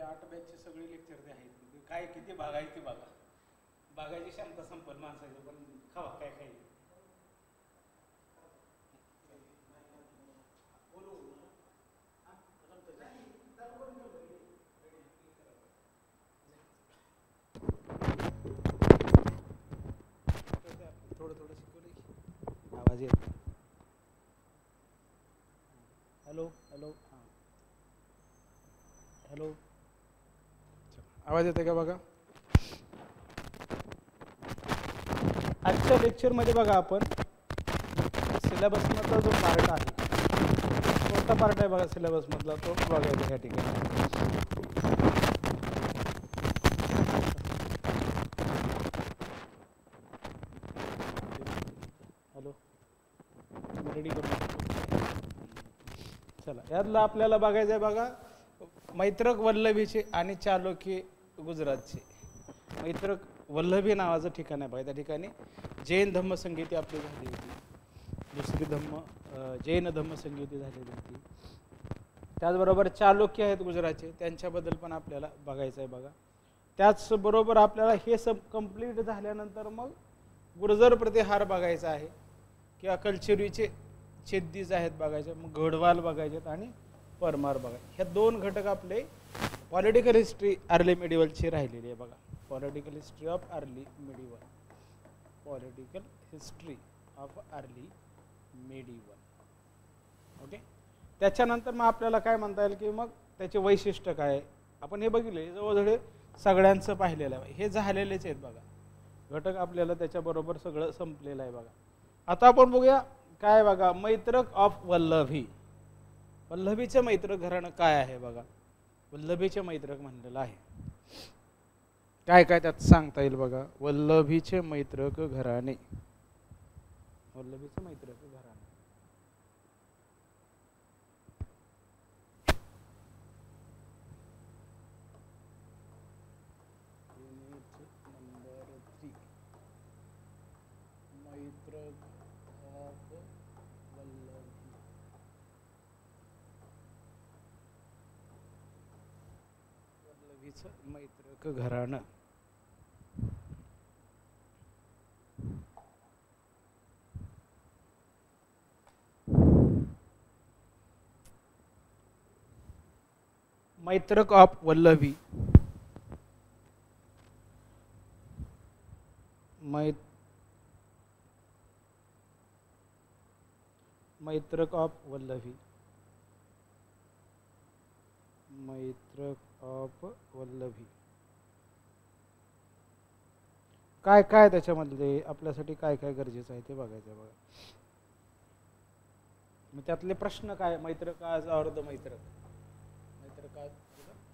आपल्या 8 बॅचचे सगळे लेक्चर ते आहेत, काय किती भाग आहे ते बघा. बघायची क्षमता संपल माणसाची, पण खावा काय खाईल. थोडं थोडं शिकवलं, आवाज येत. हॅलो हॅलो, हां हॅलो, आवाज येतो का बघा. आजच्या लेक्चरमध्ये बघा आपण सिलेबसमधला जो पार्ट आहे, कोणता पार्ट आहे बघा सिलेबसमधला, तो बघायचा ह्या ठिकाणी. हॅलो, रेडी करू. चला, यातलं आपल्याला बघायचं आहे बघा, मैत्रक वल्लभीचे आणि चालुक्य गुजरातचे. मैत्रक वल्लभी नावाचं ठिकाण आहे बघा, त्या ठिकाणी जैन धम्मसंगीती आपली झाली होती, दुसरी जैन धम्मसंगीती झालेली होती. त्याचबरोबर चालुक्य आहेत गुजरातचे, त्यांच्याबद्दल पण आपल्याला बघायचं आहे बघा. त्याचबरोबर आपल्याला हे सब कंप्लीट झाल्यानंतर मग गुर्जर प्रतिहार बघायचा आहे, किंवा कल्चरीचे छेदीज आहेत बघायचे, मग गढवाल बघायचे आणि परमार बघायचे. ह्या 2 घटक आपले पॉलिटिकल हिस्ट्री अर्ली मिडिवलची राहिलेली आहे बघा. Political history of early medieval, political history of early medieval. Okay, त्याच्यानंतर मग आपल्याला काय म्हणता येईल की मग त्याचे वैशिष्ट्य काय, आपण हे बघितले जवळजवळ सगळ्यांचं पाहिलेलं आहे, हे झालेलेच आहेत बघा घटक, आपल्याला त्याच्याबरोबर सगळं संपलेलं आहे बघा. आता आपण बघूया काय बघा, मैत्रक ऑफ वल्लभी. वल्लभीचे मैत्रक घराणं काय आहे बघा. वल्लभीचे मैत्रक म्हणलेलं आहे, काय काय त्यात सांगता येईल बघा. वल्लभीचे मैत्रक घराणे, वल्लभीचे मैत्रक घराणे. Number 3, Maitraka of Vallabhi. वल्लभीचं मैत्रक घराणं. Maitraka of Vallabhi, Maitraka of Vallabhi, Maitraka of Vallabhi. काय काय त्याच्यामध्ये आपल्यासाठी काय काय गरजेचं आहे ते बघायचं बघा. मग त्यातले प्रश्न काय, मैत्रकाचा अर्थ मैत्रक,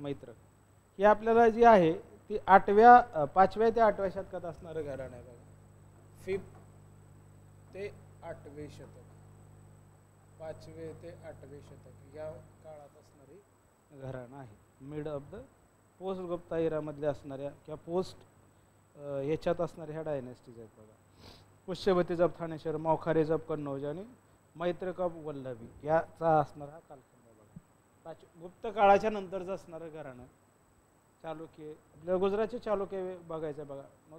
मैत्रक हे आपल्याला जी आहे ती 5व्या ते 8व्या शतकात असणारं घराणं आहे बघा. 5th ते 8वे शतक, 5वे ते 8वे शतक या काळात असणारी घराणं आहे. Mid of the post Gupta इरामधले असणाऱ्या किंवा पोस्ट याच्यात असणाऱ्या ह्या डायनेस्टीज आहेत बघा. पुष्यवती ऑफ थानेश्वर, मौखारीज ऑफ कन्नौज आणि मैत्रक ऑफ वल्लभी याचा असणारा हा कालखंड बघा. गुप्त काळाच्या नंतरचं असणारं घराणं. चालुक्य, आपल्याला गुजरातचे चालुक्य बघायचं बघा. मग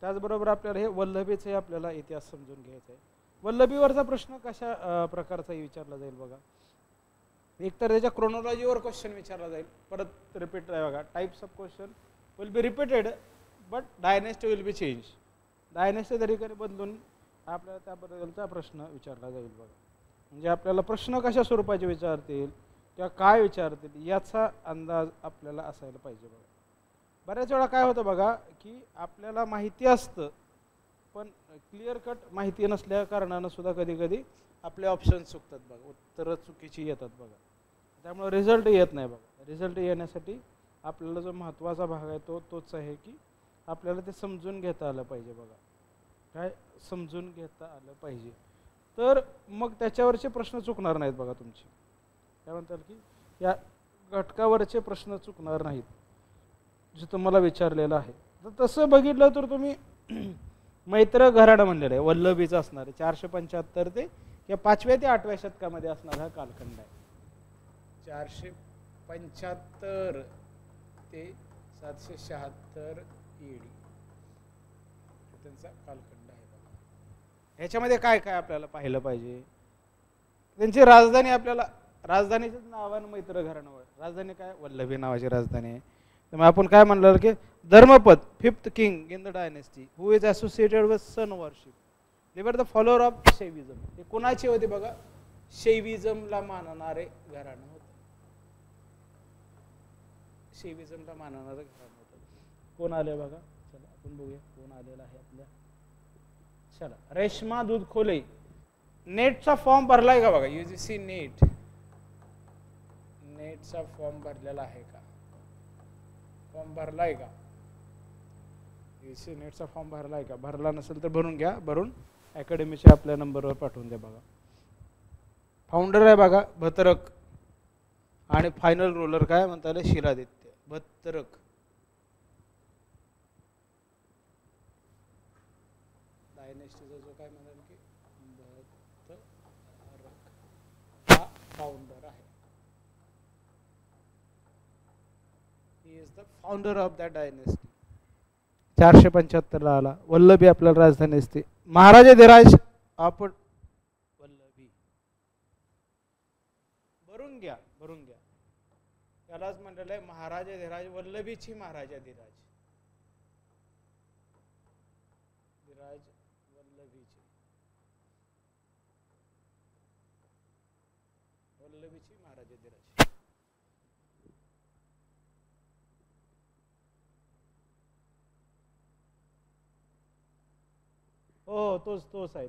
त्याचबरोबर आपल्याला हे वल्लभीचे आपल्याला इतिहास समजून घ्यायचा आहे. वल्लभीवरचा प्रश्न कशा प्रकारचा विचारला जाईल बघा. एक तर त्याच्या क्रोनॉलॉजीवर क्वेश्चन विचारला जाईल, परत रिपीट आहे बघा. Types of question will be repeated but dynasty will be change. Dynasty तरीके बदलून आपल्याला त्याबद्दलचा प्रश्न विचारला जाईल बघा. म्हणजे आपल्याला प्रश्न कशा स्वरूपाचे विचारतील किंवा काय विचारतील याचा अंदाज आपल्याला असायला पाहिजे बघा. बऱ्याच वेळा काय होतं बघा की आपल्याला माहिती असतं पण क्लिअर कट माहिती नसल्या कारणानं सुद्धा कधी कधी आपले ऑप्शन चुकतात बघा, उत्तरं चुकीची येतात बघा. त्यामुळे रिझल्ट येत नाही बघा. रिझल्ट येण्यासाठी आपल्याला जो महत्त्वाचा भाग आहे तोच आहे की आपल्याला ते समजून घेता आलं पाहिजे बघा. काय समजून घेता आलं पाहिजे, तर मग त्याच्यावरचे प्रश्न चुकणार नाहीत बघा तुमचे. काय म्हणतात की या घटकावरचे प्रश्न चुकणार नाहीत जे तुम्हाला विचारलेलं आहे. तर तसं बघितलं तर तुम्ही मैत्र घराणं म्हणलेलं आहे, वल्लभीचं असणार आहे. 475 ते किंवा 5व्या ते 8व्या शतकामध्ये असणारा हा कालखंड आहे. 475 ते 776 AD त्यांचा कालखंड आहे बघा. ह्याच्यामध्ये काय काय आपल्याला पाहिलं पाहिजे. त्यांची राजधानी आपल्याला राजधानीच्या नावानं मैत्र घराणं. राजधानी काय वल्लभी नावाची राजधानी आहे. त्यामुळे आपण काय म्हणलं की Dharmapada 5th king in the dynasty who is associated with sun worship they were the follower of शैविझम. हे कोणाचे होते बघा. शैविझमला मानणारे घराणं होतं. शैविझमला मानणारं घराणं होतं. कोण आले बघा. चला आपण बघूया कोण आलेला आहे आपल्या. चला रेश्मा दूधखोले. नेटचा फॉर्म भरलाय का बघा. UGC नेटचा फॉर्म भरलेला आहे का. फॉर्म भरलाय का. UGC नेटचा फॉर्म भरलाय का. भरला नसेल तर भरून घ्या. भरून अकॅडमीच्या आपल्या नंबरवर पाठवून द्या बघा. फाउंडर आहे बघा भतरक आणि फायनल रोलर काय म्हणतात शिलादित्य. भतरक डायनेस्टीचा जो काय म्हणाल की भतरक हा फाउंडर आहे. He is the founder of that dynasty. 475 ला आला. वल्लभी आपल्याला राजधानी असते. महाराजा धीराज आपण वल्लभी भरून घ्या. भरून घ्या. त्यालाच म्हटलेलं आहे महाराजा धीराज वल्लभीची महाराजा धीराज. धीराज वल्लभीची वल्लभीची महाराजा धीराज. हो तोच आहे.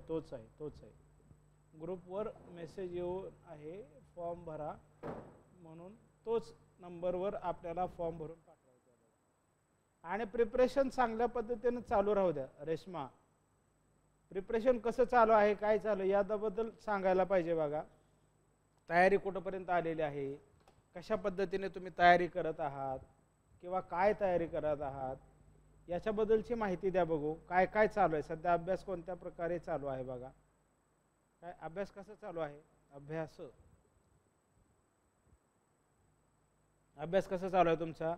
ग्रुपवर मेसेज येऊन आहे फॉर्म भरा म्हणून तोच नंबरवर आपल्याला फॉर्म भरून पाठवायचा आहे. आणि प्रिपरेशन चांगल्या पद्धतीने चालू राहू द्या. रेश्मा प्रिपरेशन कसं चालू आहे काय चालू याबद्दल सांगायला पाहिजे बघा. तयारी कुठंपर्यंत आलेली आहे. कशा पद्धतीने तुम्ही तयारी करत आहात किंवा काय तयारी करत आहात याच्याबद्दलची माहिती द्या बघू. काय काय चालू आहे सध्या. अभ्यास कोणत्या प्रकारे चालू आहे बघा. काय अभ्यास कसा चालू आहे. अभ्यास कसा चालू आहे तुमचा.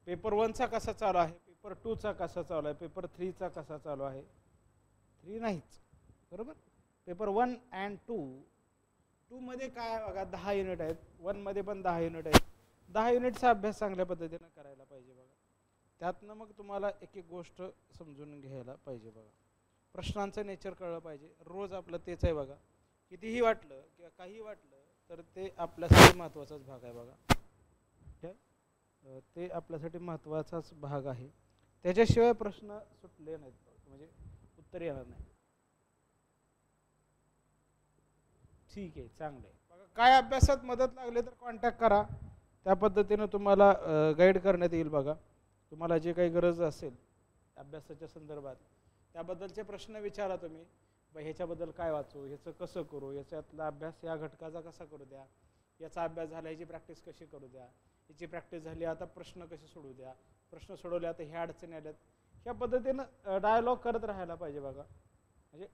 पेपर 1चा कसा चालू आहे. पेपर 2चा कसा चालू आहे. पेपर 3चा कसा चालू आहे. 3 नाहीच बरोबर. पेपर 1 and 2 मध्ये काय बघा 10 युनिट आहेत. 1 मध्ये पण 10 युनिट आहेत. 10 युनिटचा अभ्यास चांगल्या पद्धतीने करायला पाहिजे बघा. त्यातनं मग तुम्हाला एक एक गोष्ट समजून घ्यायला पाहिजे बघा. प्रश्नांचं नेचर कळलं पाहिजे. रोज आपलं तेच आहे बघा. कितीही वाटलं किंवा काही वाटलं तर ते आपल्यासाठी महत्त्वाचाच भाग आहे बघा. ते आपल्यासाठी महत्त्वाचाच भाग आहे. त्याच्याशिवाय प्रश्न सुटले नाहीत म्हणजे उत्तर येणार नाही. ठीक आहे चांगलं आहे बघा. काय अभ्यासात मदत लागली तर कॉन्टॅक्ट करा. त्या पद्धतीनं तुम्हाला गाईड करण्यात येईल बघा. तुम्हाला जे काही गरज असेल अभ्यासाच्या संदर्भात त्याबद्दलचे प्रश्न विचारा तुम्ही. ह्याच्याबद्दल काय वाचू. ह्याचं कसं करू. याच्यातला अभ्यास या घटकाचा कसा करू द्या. याचा अभ्यास झाला याची प्रॅक्टिस कशी करू द्या. याची प्रॅक्टिस झाली आता प्रश्न कसे सोडू द्या. प्रश्न सोडवले आता ह्या अडचणी आल्यात. ह्या पद्धतीनं डायलॉग करत राहायला पाहिजे बघा. म्हणजे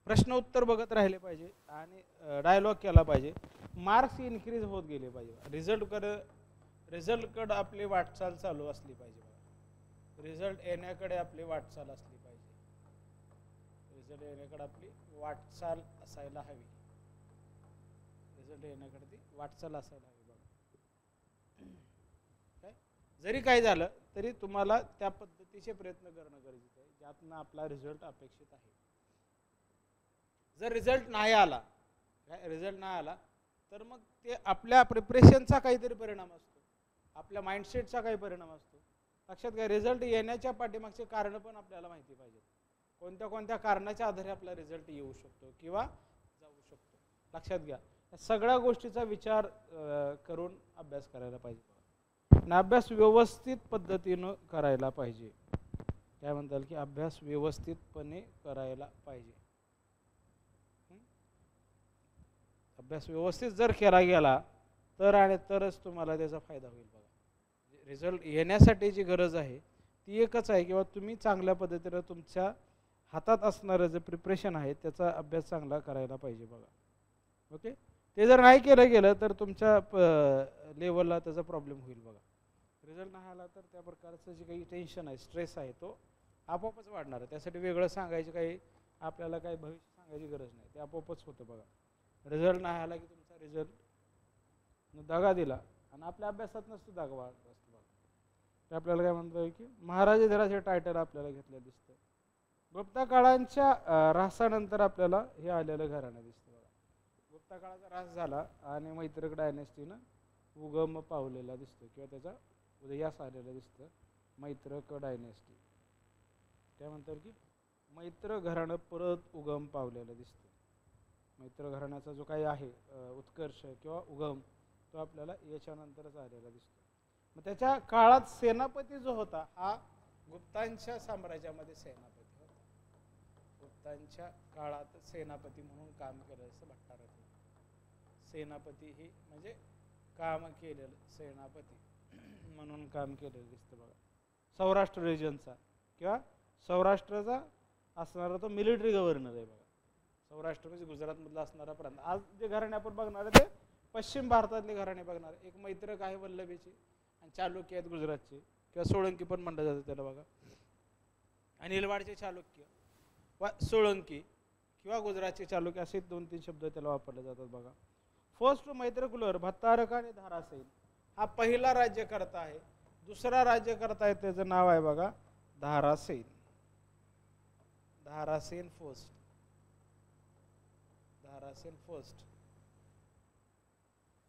प्रश्न उत्तर बघत राहिले पाहिजे आणि डायलॉग केला पाहिजे. मार्क्स इन्क्रीज होत गेले पाहिजे. रिझल्टकडे आपली वाटचाल चालू असली पाहिजे बघा. रिझल्ट येण्याकडे आपली वाटचाल असली पाहिजे. रिझल्ट येण्याकडे आपली वाटचाल असायला हवी. रिझल्ट येण्याकडे ती वाटचाल असायला हवी बघा. काय जरी काय झालं तरी तुम्हाला त्या पद्धतीचे प्रयत्न करणं गरजेचं आहे ज्यातनं आपला रिझल्ट अपेक्षित आहे. जर रिझल्ट नाही आला तर मग ते आपल्या प्रिपरेशनचा काहीतरी परिणाम असतो. आपल्या माइंडसेटचा काही परिणाम असतो. लक्षात घ्या. रिझल्ट येण्याच्या पाठीमागचे कारण पण आपल्याला माहिती पाहिजेत. कोणत्या कोणत्या कारणाच्या आधारे आपला रिझल्ट येऊ शकतो किंवा जाऊ शकतो. लक्षात घ्या. सगळ्या गोष्टीचा विचार करून अभ्यास करायला पाहिजे आणि अभ्यास व्यवस्थित पद्धतीनं करायला पाहिजे. काय म्हणताल की अभ्यास व्यवस्थितपणे करायला पाहिजे. अभ्यास व्यवस्थित जर केला गेला तर आणि तरच तुम्हाला त्याचा फायदा होईल बघा. रिझल्ट येण्यासाठी जी गरज आहे ती एकच आहे किंवा तुम्ही चांगल्या पद्धतीनं तुमच्या हातात असणारं जे प्रिपरेशन आहे त्याचा अभ्यास चांगला करायला पाहिजे बघा. ओके. ते जर नाही केलं गेलं तर तुमच्या लेवलला त्याचा प्रॉब्लेम होईल बघा. रिझल्ट नाही आला तर त्या प्रकारचं जे काही टेन्शन आहे, स्ट्रेस आहे, तो आपोआपच वाढणार आहे. त्यासाठी वेगळं सांगायची काही आपल्याला काही भविष्य सांगायची गरज नाही, ते आपोआपच होतं बघा. रिझल्ट नाही आला की तुमचा रिझल्ट दगा दिला आणि आपल्या अभ्यासात नसतो दगा वाढत असतो बघा. ते आपल्याला काय म्हणतो की महाराजाधिराज हे टायटल आपल्याला घेतलेलं दिसतं. गुप्ता काळांच्या ऱ्हासानंतर आपल्याला हे आलेलं घराणं दिसतं बघा. गुप्ता काळाचा ऱ्हास झाला आणि मैत्रक डायनेस्टीनं उगम पावलेला दिसतो किंवा त्याचा उदयास आलेलं दिसतं, मैत्रक डायनेस्टी. त्या म्हणतात की मैत्र घराणं परत उगम पावलेलं दिसतं. मैत्र घराण्याचा जो काही आहे उत्कर्ष किंवा उगम, तो आपल्याला याच्यानंतरच आलेला दिसतो. मग त्याच्या काळात सेनापती जो होता हा गुप्तांच्या साम्राज्यामध्ये सेनापती होता. गुप्तांच्या काळात सेनापती म्हणून काम केलं असं भट्टारक. सेनापती ही म्हणजे काम केलेलं, सेनापती म्हणून काम केलेलं दिसतं बघा. सौराष्ट्र रिजनचा किंवा सौराष्ट्राचा असणारा तो मिलिटरी गव्हर्नर आहे बघा. सौराष्ट्र म्हणजे गुजरातमधला असणारा प्रांत. आज जे घराणे आपण बघणार आहे ते पश्चिम भारतातले घराणे बघणार. एक मैत्रक आहे वल्लभीची आणि चालुक्य आहेत गुजरातचे किंवा सोळंकी पण म्हणलं जातं त्याला बघा. आणि निलवाडचे चालुक्य वा सोळंकी किंवा गुजरातचे चालुक्य असे 2-3 शब्द त्याला वापरले जातात बघा. फर्स्ट मैत्रकुलर भत्तारक आणि धारासेन हा पहिला राज्यकर्ता आहे. दुसरा राज्यकर्ता आहे त्याचं नाव आहे बघा Dharasena. Dharasena first. Dharasena first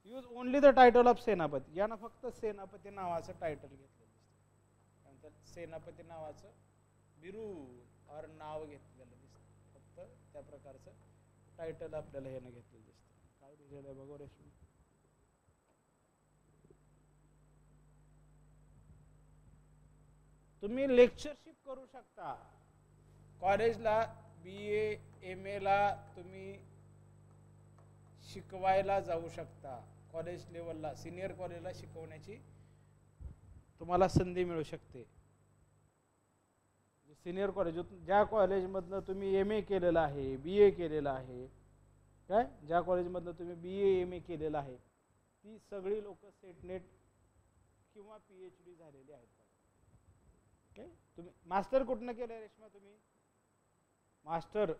use only the title of senapati. यानं फक्त सेनापती नावाचं टायटल घेतलेलं दिसतं. त्यानंतर सेनापती नावाचं बिरुद और नाव घेतलेलं दिसतं. फक्त त्या प्रकारचं टायटल आपल्याला यानं घेतलेलं दिसतं. काय दिलेलं आहे बघा रेशमी. तुम्ही लेक्चरशिप करू शकता कॉलेजला, BA MA ला तुम्ही शिकवायला जाऊ शकता. कॉलेज लेवलला सिनियर कॉलेजला शिकवण्याची तुम्हाला संधी मिळू शकते. सिनियर कॉलेज ज्या कॉलेजमधनं तुम्ही MA केलेलं आहे, BA केलेलं आहे, काय ज्या कॉलेजमधनं तुम्ही BA MA केलेलं आहे, ती सगळी लोक सेट नेट किंवा PhD झालेली आहेत. काय तुम्ही मास्टर कुठनं केलं रेश्मा? तुम्ही मास्टर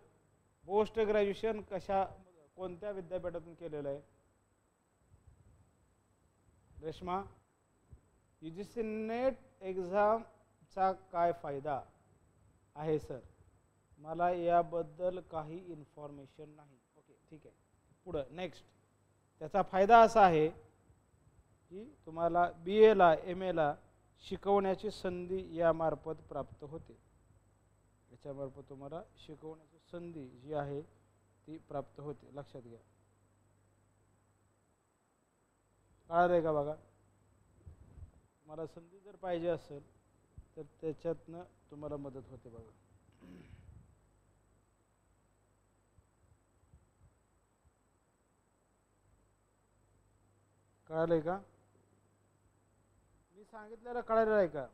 पोस्ट ग्रॅज्युएशन कशा कोणत्या विद्यापीठातून केलेलं आहे रेश्मा? UGC नेट एक्झामचा काय फायदा आहे सर? मला याबद्दल काही इन्फॉर्मेशन नाही. ओके ठीक आहे, पुढं नेक्स्ट. त्याचा फायदा असा आहे की तुम्हाला BA ला MA ला शिकवण्याची संधी यामार्फत प्राप्त होते. याच्यामार्फत तुम्हाला शिकवण्याची संधी जी आहे ती प्राप्त होते, लक्षात घ्या. कळालं आहे का बघा? मला संधी जर पाहिजे असेल तर त्याच्यातनं तुम्हाला मदत होते बघा. कळालं आहे का? मी सांगितलेलं कळालं आहे का?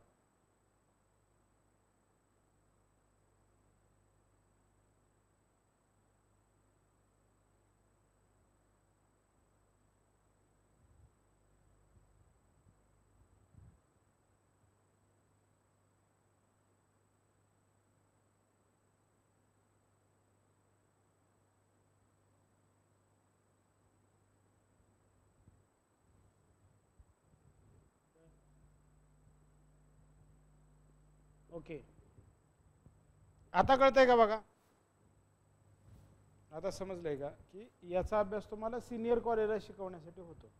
ओके, आता कळतंय का बघा? आता समजलंय का की याचा अभ्यास तुम्हाला सिनियर कॉलेजला शिकवण्यासाठी होतो.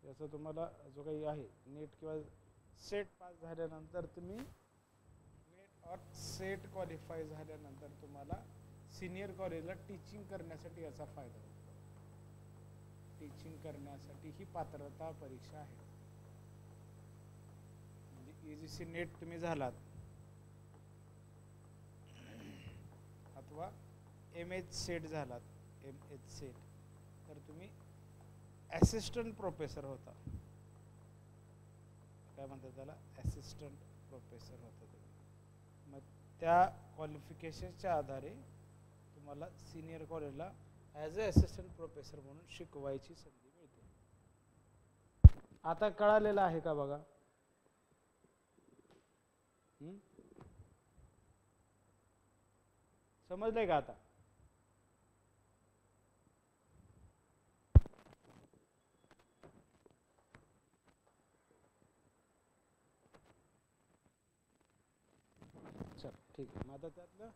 याचा तुम्हाला जो काही आहे नेट किंवा सेट पास झाल्यानंतर तुम्ही नेट और सेट क्वालिफाय झाल्यानंतर तुम्हाला सिनियर कॉलेजला टीचिंग करण्यासाठी याचा फायदा होतो. टीचिंग करण्यासाठी ही पात्रता परीक्षा आहे. म्हणजे UGC नेट तुम्ही झालात अथवा MH सेट झालात, MH सेट, तर तुम्ही असिस्टंट प्रोफेसर होता. काय म्हणतात त्याला? असिस्टंट प्रोफेसर होता तुम्ही. मग त्या क्वालिफिकेशनच्या आधारे तुम्हाला सिनियर कॉलेजला ॲज अ असिस्टंट प्रोफेसर म्हणून शिकवायची संधी मिळते. आता कळालेलं आहे का बघा? समजलंय का आता? चल ठीक आहे. मग आता त्यातलं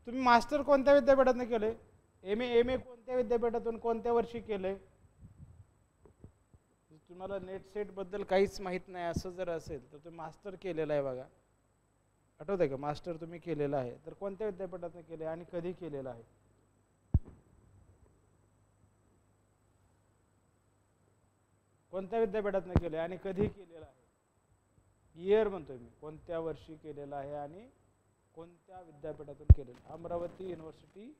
तुम्ही मास्टर कोणत्या विद्यापीठातून केले? एम ए कोणत्या विद्यापीठातून कोणत्या वर्षी केलंय? तुम्हाला नेट सेट बद्दल काहीच माहित नाही असं जर असेल तर तुम्ही मास्टर केलेलं आहे बघा. आठवत आहे का? मास्टर तुम्ही केलेलं आहे तर कोणत्या विद्यापीठातून केले आणि कधी केलेलं आहे? कोणत्या विद्यापीठातून केले आणि कधी केलेलं आहे? इयर म्हणतोय मी, कोणत्या वर्षी केलेलं आहे आणि कोणत्या विद्यापीठातून केलेलं? अमरावती युनिव्हर्सिटी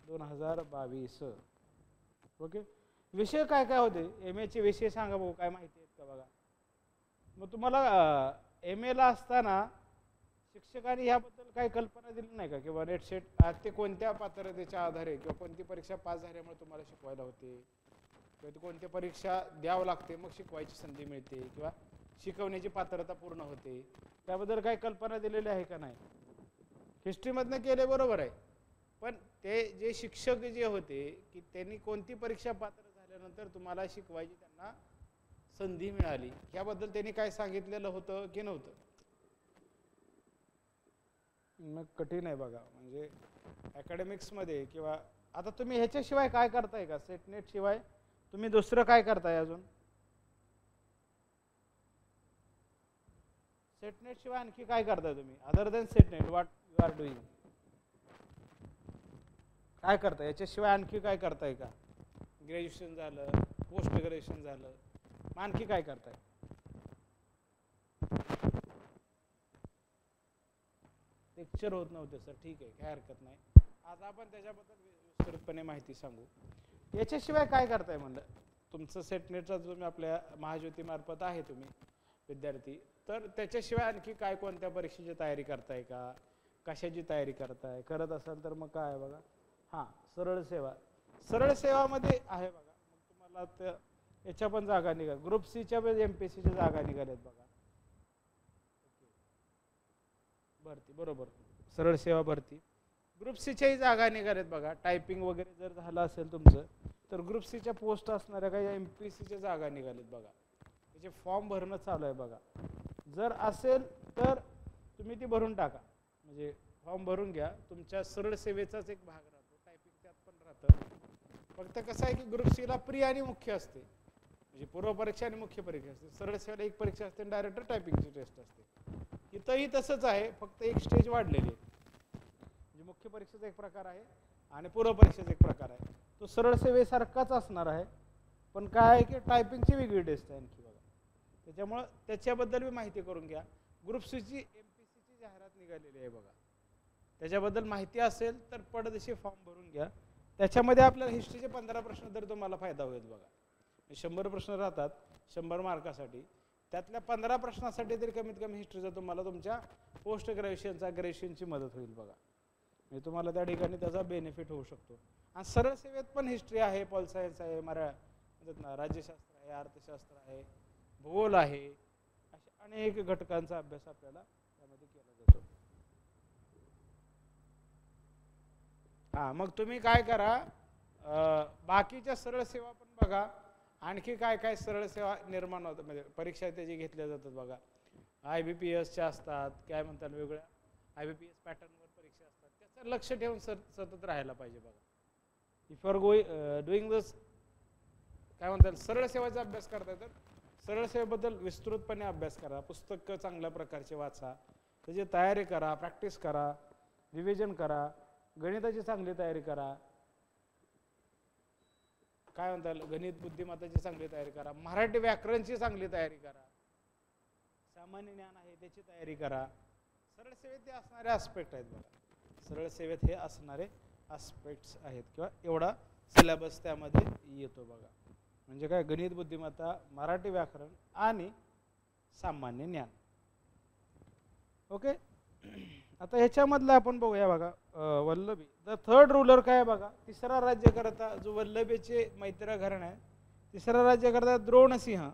2022. ओके. विषय काय काय होते? एम एचे विषय सांगा भाऊ, काय माहिती आहेत का बघा. मग तुम्हाला एम एला असताना शिक्षकांनी ह्याबद्दल काही कल्पना दिली नाही का? किंवा नेट सेट ते कोणत्या पात्रतेच्या आधारे किंवा कोणती परीक्षा पास झाल्यामुळे तुम्हाला शिकवायला होते किंवा कोणती परीक्षा द्यावं लागते मग शिकवायची संधी मिळते किंवा शिकवण्याची पात्रता पूर्ण होते, त्याबद्दल काही कल्पना दिलेली आहे का? नाही. हिस्ट्रीमधनं केले बरोबर आहे, पण ते जे शिक्षक जे होते की त्यांनी कोणती परीक्षा पात्र झाल्यानंतर तुम्हाला शिकवायची त्यांना संधी मिळाली याबद्दल त्यांनी काय सांगितलेलं होतं की नव्हतं? मग कठीण आहे बघा. म्हणजे अकॅडमिक्समध्ये किंवा आता तुम्ही ह्याच्याशिवाय काय करताय का? सेटनेट शिवाय तुम्ही दुसरं काय करताय अजून? सेटनेट शिवाय आणखी काय करताय तुम्ही अदर दॅन सेटनेट? What you are doing? काय करताय याच्याशिवाय? आणखी काय करताय का? ग्रॅज्युएशन झालं, पोस्ट ग्रॅज्युएशन झालं, मग आणखी काय करताय? लेक्चर होत नव्हते सर, ठीक आहे, काय हरकत नाही. आज आपण त्याच्याबद्दल विस्तृतपणे माहिती सांगू. याच्याशिवाय काय करताय म्हणलं? तुमचं सेटनेटचा तुम्ही आपल्या महाज्योती मार्फत आहे तुम्ही विद्यार्थी, तर त्याच्याशिवाय आणखी काय कोणत्या परीक्षेची तयारी करताय का? कशाची तयारी करताय? करत असाल तर मग काय बघा. हां, सरळ सेवा. सरळ सेवामध्ये आहे बघा. मग तुम्हाला त्या याच्या पण जागा निघाल, ग्रुप सीच्या MPSCच्या जागा निघाल्यात बघा. भरती बरोबर, सरळ सेवा भरती. ग्रुप सीच्याही जागा निघाल्यात बघा. टायपिंग वगैरे जर झालं असेल तुमचं तर ग्रुप सीच्या पोस्ट असणाऱ्या काही MPSCच्या जागा निघाल्यात बघा. त्याचे फॉर्म भरणं चालू आहे बघा. जर असेल तर तुम्ही ती भरून टाका. म्हणजे फॉर्म भरून घ्या. तुमच्या सरळ सेवेचाच एक भाग राहतो, टायपिंग त्यात पण राहतं. फक्त कसं आहे की ग्रुप सीला प्री आणि मुख्य असते, म्हणजे पूर्व परीक्षा आणि मुख्य परीक्षा असते. सरळ सेवेला एक परीक्षा असते आणि डायरेक्ट टायपिंगची टेस्ट असते. इथंही तसंच आहे, फक्त एक स्टेज वाढलेली आहे. म्हणजे मुख्य परीक्षेचा एक प्रकार आहे आणि पूर्व परीक्षेचा एक प्रकार आहे. तो सरळ सेवेसारखाच असणार आहे, पण काय आहे की टायपिंगची वेगळी टेस्ट आहे आणखी बघा. त्याच्यामुळं त्याच्याबद्दल मी माहिती करून घ्या. ग्रुप सीची MPSCची जाहिरात निघालेली आहे बघा. त्याच्याबद्दल माहिती असेल तर पडदेशी फॉर्म भरून घ्या. त्याच्यामध्ये आपल्याला हिस्ट्रीचे 15 प्रश्न तर तुम्हाला फायदा होईल बघा. 100 प्रश्न राहतात 100 मार्कासाठी. त्यातल्या 15 प्रश्नासाठी तरी कमीत कमी हिस्ट्रीचा तुम्हाला तुमच्या पोस्ट ग्रॅज्युएशनची मदत होईल बघा. म्हणजे तुम्हाला त्या ठिकाणी त्याचा बेनिफिट होऊ शकतो. आणि सरळ सेवेत पण हिस्ट्री आहे, पॉल सायन्स आहे, राज्यशास्त्र आहे, अर्थशास्त्र आहे, भूगोल आहे, अशा अनेक घटकांचा अभ्यास आपल्याला त्यामध्ये केला जातो. हां, मग तुम्ही काय करा, बाकीच्या सरळ सेवा पण बघा. आणखी काय काय सरळ सेवा निर्माण होतात, म्हणजे परीक्षा त्याची घेतल्या जातात बघा. IBPSच्या असतात, काय म्हणतात वेगळ्या IBPS पॅटर्नवर परीक्षा असतात. त्याचं लक्ष ठेवून सतत राहायला पाहिजे बघा. इफ यू आर डुईंग दिस काय म्हणतात सरळ सेवाचा अभ्यास करताय तर सरळ सेवेबद्दल विस्तृतपणे अभ्यास करा. पुस्तकं चांगल्या प्रकारचे वाचा, त्याची तयारी करा, प्रॅक्टिस करा, रिव्हिजन करा, गणिताची चांगली तयारी करा, काय म्हणतात गणित बुद्धिमत्ताची चांगली तयारी करा, मराठी व्याकरणची चांगली तयारी करा, सामान्य ज्ञान आहे त्याची तयारी करा. सरळ सेवेत हे असणारे आस्पेक्ट आहेत बघा. सरळ सेवेत हे असणारे आस्पेक्ट्स आहेत किंवा एवढा सिलेबस त्यामध्ये येतो बघा. म्हणजे काय, गणित बुद्धिमत्ता, मराठी व्याकरण आणि सामान्य ज्ञान. ओके. आता ह्याच्यामधलं आपण बघूया बघा, वल्लभी द थर्ड रूलर काय बघा, तिसरा राज्यकर्ता जो वल्लभीचे मैत्र घराणं आहे, तिसरा राज्यकर्ता द्रोणसिंह.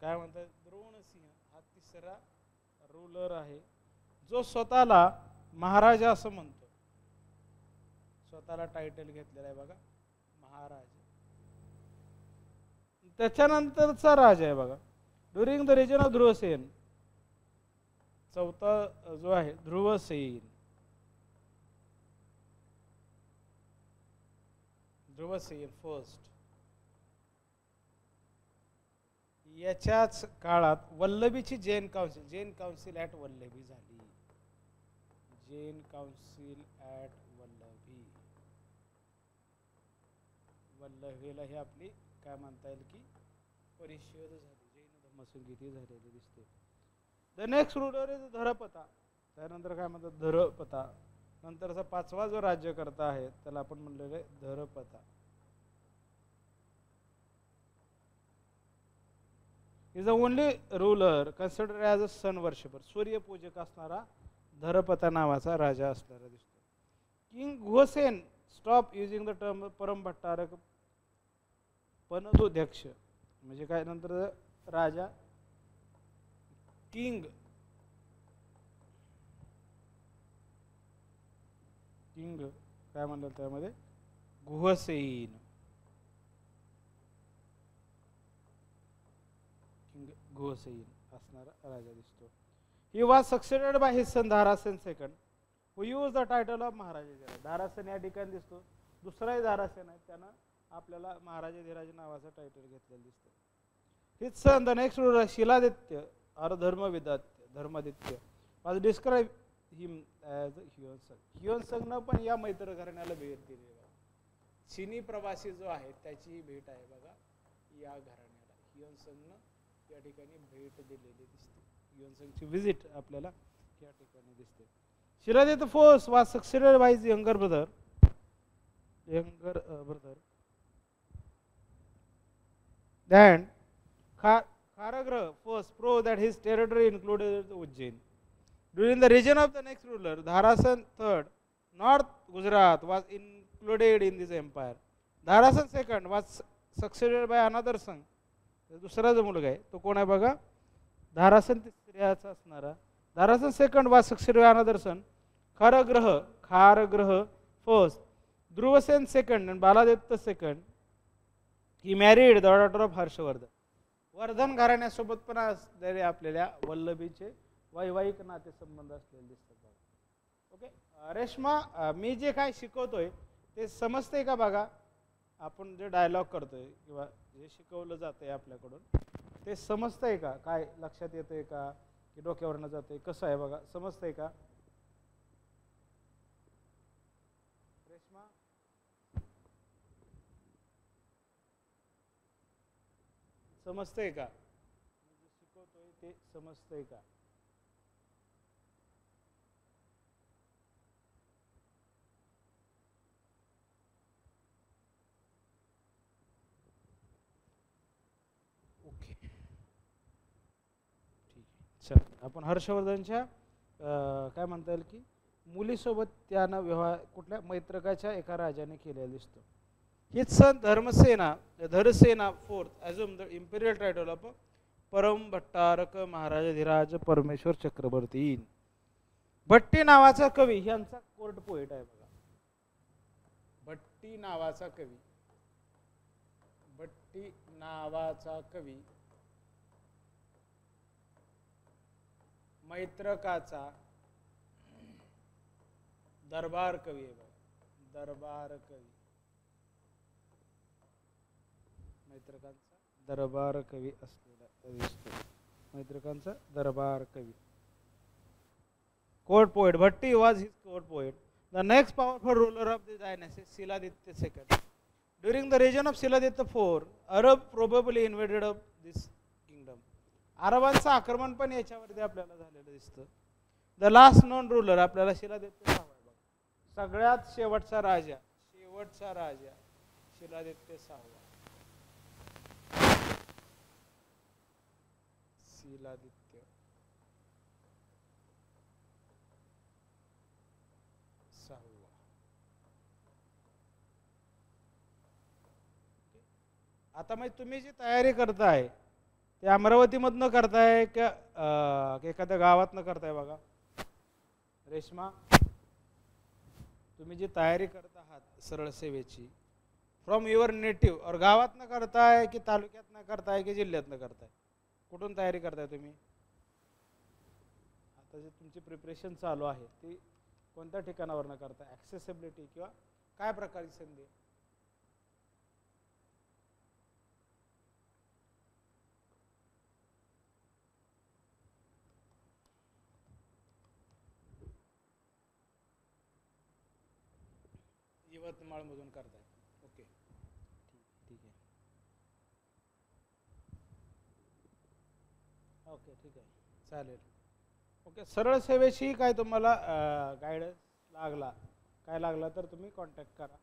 काय म्हणतात, द्रोणसिंह हा तिसरा रूलर आहे, जो स्वतःला महाराजा असं म्हणतो, स्वतःला टायटल घेतलेला आहे बघा महाराज. त्याच्यानंतरचा राजा आहे बघा during the reign of Dhruvasena, चौथा जो आहे ध्रुवसेन. ध्रुवसेन फर्स्ट. याच्याच काळात वल्लभीची जैन काउन्सिल ॲट वल्लभी झाली. Jain council at Vallabhi. वल्लभीला ही आपली काय म्हणता येईल की परिषद झाली, जैन धर्मसंगीती झालेली दिसते. The next ruler is Dharapatta. त्यानंतर काय म्हणतात धरपता. नंतरचा पाचवा जो राज्यकर्ता आहे त्याला आपण म्हणलेलं आहे Dharapatta. Is the only ruler considered as a sun worshipper. सूर्यपूजक असणारा धरपता नावाचा राजा असणारा दिसतो. King Ghosena stop using the term Paramabhattaraka पनदोध्यक्ष. म्हणजे काय, नंतर राजा किंग काय म्हणतात त्यामध्ये घोसेन. किंग घोसेन असणारा राजा दिसतो. He was succeeded by his son Dharasena second who use the title of Maharaja. Dharasena या ठिकाणी दिसतो, दुसराही धारासेन आहे, त्यानं आपल्याला महाराजाधिराज नावाचं टायटल घेतलेलं दिसतं. His son the next ruler Shiladitya और धर्मादित्य वॉज डिस्क्राइब हिम ॲज ह्युएनसंग. ह्युएनसंगनं पण या मैत्र घराण्याला भेट दिली आहे. चिनी प्रवासी जो आहे त्याची भेट आहे बघा या घराण्याला. ह्युएनसंगनं या ठिकाणी भेट दिलेली दिसते. ह्युएनसंगची व्हिजिट आपल्याला या ठिकाणी दिसते. Shiladitya first was succeeded by his younger brother. Then Kharagrah first proved that his territory included Ujjain. During the region of the next ruler, Dharasan III, North Gujarat was included in this empire. Dharasan II was succeeded by another son. दुसरा जो मुलगा आहे तो कोण आहे बघा, धारासन तिसऱ्याचा असणारा. धारासन second was succeeded by another son, Kharagrah first, Dhruvasen second and Baladitya second. He married the daughter of Harshvardhan. Vardhan घराण्यासोबत पण आपल्याला वल्लभीचे वैवाहिक नाते संबंध असलेले दिसतात. ओके रेश्मा, मी जे काय शिकवतोय ते समजतंय का बघा. आपण जे डायलॉग करतोय किंवा जे शिकवलं जातंय आपल्याकडून ते समजतंय का, काय लक्षात येतंय का की डोक्यावरनं जातंय, कसं आहे बघा, समजतंय का रेश्मा? समजतंय का, जे शिकवतोय ते समजतंय का? ओके ठीक आहे. चल आपण हर्षवर्धनच्या काय म्हणता येईल की मुलीसोबत त्यानं विवाह कुठल्या मैत्रकाच्या एका राजाने केलेला दिसतो. His son Dharasena IV assumed the imperial title of परम भट्टारक महाराजाधिराज परमेश्वर चक्रवर्ती. भट्टी नावाचा कवी यांचा कोर्ट पोएट आहे बघा. भट्टी नावाचा कवी मैत्रकाचा दरबार कवी आहे बघा. दरबार कवी मैत्रकांचा दरबार कवी असलेला दिसतो. मैत्रकांचा दरबार कवी court poet. Bhatti was his court poet. The next powerful ruler of the dynasty Shiladitya second. During the reign of Shiladitya IV, Arab probably invaded of this kingdom. अरबांचं आक्रमण पण याच्यावरती आपल्याला झालेलं दिसतं. द लास्ट नॉन रूलर आपल्याला शिलादित्य VI आहे बघा. सगळ्यात शेवटचा राजा शिलादित्य VI. शिलादित्य आता मग तुम्ही जी तयारी करताय ते अमरावतीमधनं करताय का एखाद्या गावातनं करताय? बघा रेश्मा, तुम्ही जी तयारी करत आहात सरळ सेवेची फ्रॉम युअर नेटिव्ह और गावातनं करताय की तालुक्यातनं करताय की जिल्ह्यातनं करताय? कुठून तयारी करताय तुम्ही? आता जे तुमची प्रिपरेशन चालू आहे ती कोणत्या ठिकाणावरनं करताय? ॲक्सेसिबिलिटी किंवा काय प्रकारची संधी? यवतमाळमधून करताय? ओके, ठीक आहे. ओके, ठीक आहे, चालेल. ओके, सरळ सेवेशी काय तुम्हाला गायडन्स काय लागला तर तुम्ही कॉन्टॅक्ट करा.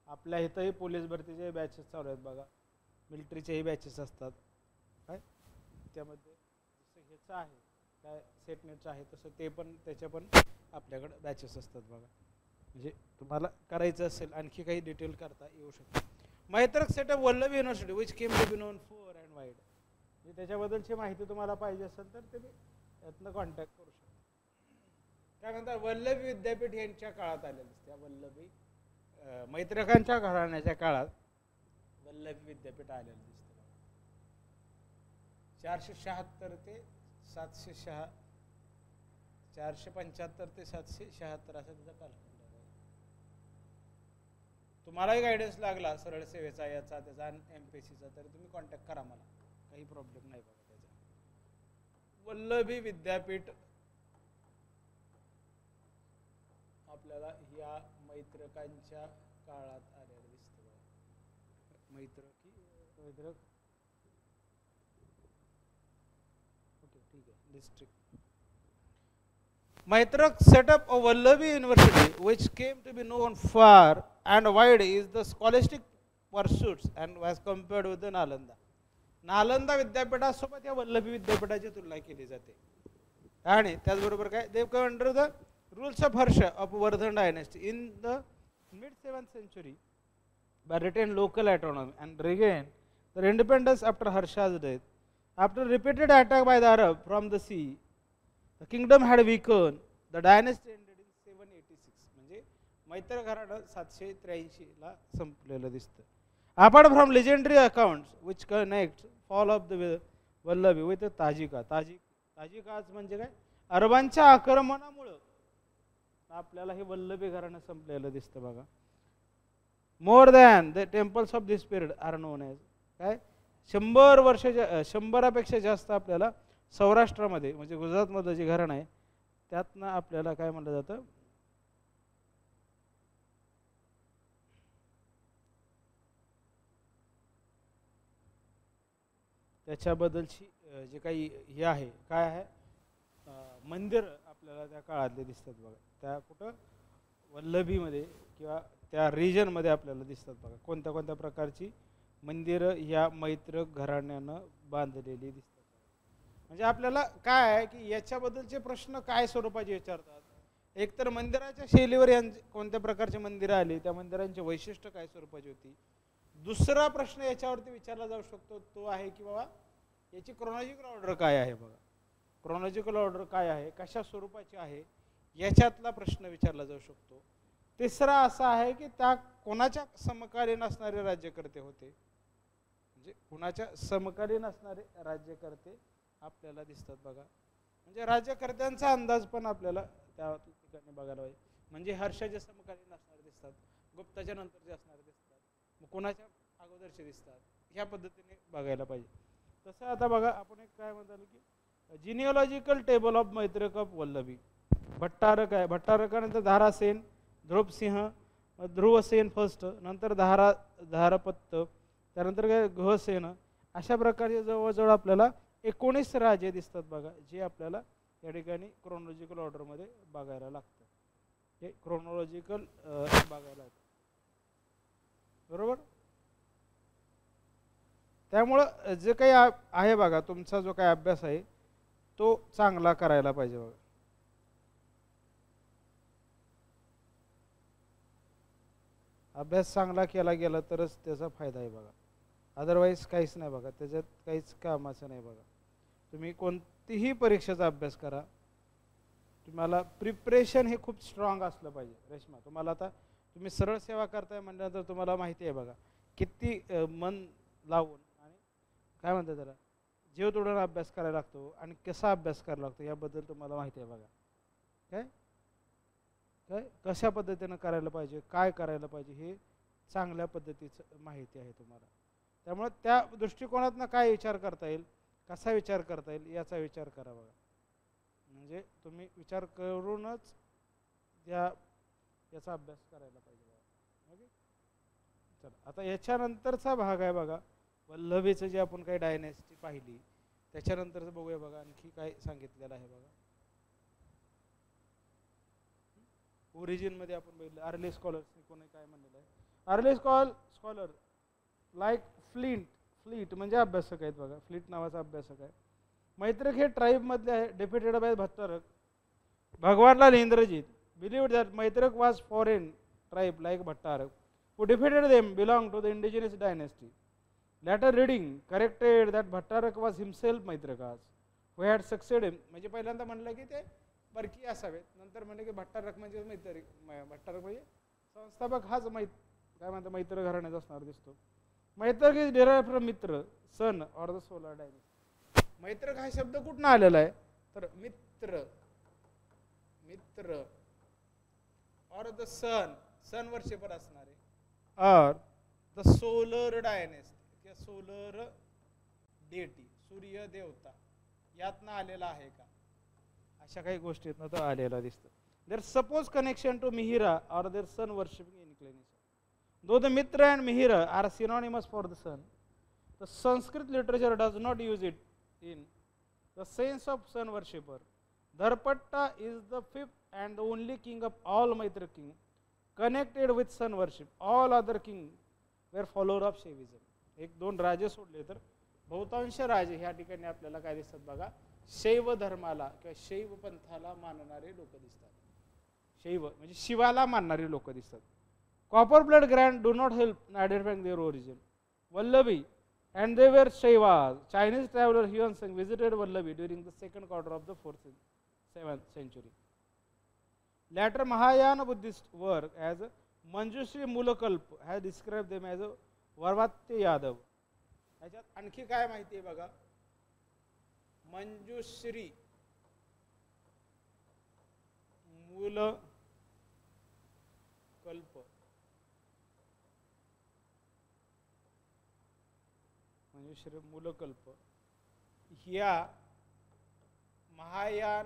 आपल्या इथंही पोलीस भरतीचे बॅचेस चालू आहेत बघा, मिलिटरीचेही बॅचेस असतात काय त्यामध्ये. जसं ह्याचं आहे काय सेटनेटचं आहे तसं ते पण त्याच्या पण आपल्याकडं बॅचेस असतात बघा. म्हणजे तुम्हाला करायचं असेल आणखी काही डिटेल करता येऊ शकतो. Maitraka set up Vallabhi university which came to be known for and wide. म्हणजे त्याच्याबद्दलची माहिती तुम्हाला पाहिजे असेल तर तुम्ही त्यातनं कॉन्टॅक्ट करू शकता. त्यानंतर वल्लभी विद्यापीठ यांच्या काळात आलेलं त्या वल्लभी मैत्रकांच्या घराण्याच्या काळात वल्लभी विद्यापीठ आलेलं दिसतं. 476 ते 706 475 ते 776 असा त्याचा कालखंड. तुम्हालाही गायडन्स लागला सरळ सेवेचा याचा त्याचा MPSCचा तरी तुम्ही कॉन्टॅक्ट करा मला, काही प्रॉब्लेम नाही बघा त्याचा. वल्लभी विद्यापीठ आपल्याला या मैत्रकांच्या काळात आलेलं दिसतं बघा. मैत्रक ओके, ठीक आहे. District Maitrek set up a Vallabhi University which came to be known far and wide is the scholastic pursuits and was compared with the Nalanda. Nalanda विद्यापीठासोबत या वल्लभी विद्यापीठाची तुलना केली जाते. आणि त्याचबरोबर काय they come under the rules of Harsha of Vardhan dynasty in the mid-7th century by retained local autonomy and regained their independence after Harsha's death. After repeated attack by the Arab from the sea, the kingdom had weakened. The dynasty ended in 786. म्हणजे मैत्र घराणं 783 ला संपलेलं दिसतं. Apart from legendary accounts which connect fall of the Vallabhi with the ताजिका. ताजिकाच म्हणजे काय? अरबांच्या आक्रमणामुळे आपल्याला हे वल्लभी घराणं संपलेलं दिसतं बघा. More than the temples of this period are known as काय 100 वर्षाच्या 100पेक्षा जास्त आपल्याला सौराष्ट्रामध्ये म्हणजे गुजरातमधलं जे घराणं आहे त्यातनं आपल्याला काय म्हणलं जातं त्याच्याबद्दलची जे काही हे आहे काय आहे मंदिर आपल्याला त्या काळातले दिसतात बघा. त्या कुठं वल्लभीमध्ये किंवा त्या रिजनमध्ये आपल्याला दिसतात बघा. कोणत्या कोणत्या प्रकारची मंदिरं ह्या मैत्रक घराण्यानं बांधलेली दिसतात. म्हणजे आपल्याला काय आहे की याच्याबद्दलचे प्रश्न काय स्वरूपाचे विचारतात. एकतर मंदिराच्या शैलीवर कोणत्या प्रकारची मंदिरं आली, त्या मंदिरांचे वैशिष्ट्य काय स्वरूपाची होती. दुसरा प्रश्न याच्यावरती विचारला जाऊ शकतो तो आहे की बाबा याची क्रोनॉलॉजिकल ऑर्डर काय आहे बघा. क्रोनॉलॉजिकल ऑर्डर काय आहे, कशा स्वरूपाची आहे, याच्यातला प्रश्न विचारला जाऊ शकतो. तिसरा असा आहे की त्या कोणाच्या समकालीन असणारे राज्यकर्ते होते, म्हणजे कोणाच्या समकालीन असणारे राज्यकर्ते आपल्याला दिसतात बघा. म्हणजे राज्यकर्त्यांचा अंदाज पण आपल्याला त्या ठिकाणी बघायला पाहिजे. म्हणजे हर्षाचे समकालीन असणारे दिसतात, गुप्ताच्या नंतरचे असणारे दिसतात, मग कोणाच्या अगोदरचे दिसतात, ह्या पद्धतीने बघायला पाहिजे. तसं आता बघा आपण एक काय म्हणतो की genealogical table of Maitraka of Vallabhi. Bhattarka आहे, भट्टारकानंतर धारासेन, ध्रुवसिंह, ध्रुवसेन फर्स्ट, नंतर धारापत्त, त्यानंतर काय घसेन, अशा प्रकारचे जवळजवळ आपल्याला 19 राजे दिसतात बघा, जे आपल्याला या ठिकाणी क्रोनॉलॉजिकल ऑर्डरमध्ये बघायला लागतं. हे क्रोनॉलॉजिकल बघायला लागतं बरोबर. त्यामुळं जे काही आहे बघा तुमचा जो काही अभ्यास आहे तो चांगला करायला पाहिजे बघा. अभ्यास चांगला केला गेला तरच त्याचा फायदा आहे बघा. अदरवाईज काहीच नाही बघा, त्याच्यात काहीच कामाचं नाही बघा. तुम्ही कोणतीही परीक्षेचा अभ्यास करा, तुम्हाला प्रिपरेशन हे खूप स्ट्रॉंग असलं पाहिजे. रेश्मा, तुम्हाला आता तुम्ही सरळ सेवा करताय म्हटल्यानंतर तुम्हाला माहिती आहे बघा किती मन लावून आणि काय म्हणतात त्याला जीव तोडून अभ्यास करायला लागतो आणि कसा अभ्यास करायला लागतो याबद्दल तुम्हाला माहिती आहे बघा. काय काय कशा पद्धतीनं करायला पाहिजे, काय करायला पाहिजे हे चांगल्या पद्धतीचं माहिती आहे तुम्हाला. त्यामुळे त्या दृष्टिकोनातनं काय विचार करता येईल, कसा विचार करता येईल याचा विचार करा बघा. म्हणजे तुम्ही विचार करूनच याचा अभ्यास करायला पाहिजे बघा. ओके, चला आता याच्यानंतरचा भाग आहे बघा वल्लभीचं, जे आपण काही डायनेस्टी पाहिली त्याच्यानंतरच बघूया बघा आणखी काय सांगितलेलं आहे बघा. ओरिजिनमध्ये आपण बघितलं अर्ली स्कॉलर्सनी कोणी काय म्हणलेलं आहे. अर्ली स्कॉलर लाईक फ्लीट म्हणजे अभ्यासक आहेत बघा, फ्लीट नावाचा अभ्यासक आहे. मैत्रक हे ट्राईबमधले आहे, defeated by Bhattaraka. Bhagwanlal Indrajit believed that Maitraka was foreign tribe like Bhattaraka who defeated them belonged to the indigenous dynasty. Later reading corrected that Bhattarak was himself Maitrakas who had succeeded him. म्हणजे पहिल्यांदा म्हणलं की ते परकी असावेत, नंतर म्हणलं की भट्टारक म्हणजे भट्टारक म्हणजे संस्थापक हाच काय म्हणतात मैत्र घराण्याचा असणार दिसतो. Maitraka is derived from Mitra, sun or the solar dynasty. Maitraka हा शब्द कुठून आलेला आहे तर मित्र ऑर द सन वर्शिपर असणारे और द सोलर डायनेस्टी किंवा सोलर डेटी सूर्य देवता यातनं आलेला आहे का, अशा काही गोष्टीतनं तो आलेला दिसतो. There suppose connection to Mihira और their sun worshipping inclination. Though the Mitra and Mihira are synonymous for the sun, the Sanskrit literature does not use it in the sense of sun worshipper. Dharpatta is the fifth and the only king of all Maitra kings connected with sun worship. All other kings were followers of Shaivism. एक दोन राजे सोडले तर बहुतांश राजे ह्या ठिकाणी आपल्याला काय दिसतात बघा, शैव धर्माला किंवा शैव पंथाला मानणारे लोक दिसतात. शैव म्हणजे शिवाला मानणारे लोक दिसतात. Copper plate grand do not help in identifying their origin. Vallabhi and they were Shaivas. Chinese traveler Huan Seng visited Vallabhi during the second quarter of the 7th century. Later Mahayana Buddhist work as Manjushri Mulakalp has described them as a Varvatya Yadav. याच्यात आणखी काय माहिती आहे बघा, मंजुश्री मूलकल्प मंजुश्री मूलकल्प ह्या महायान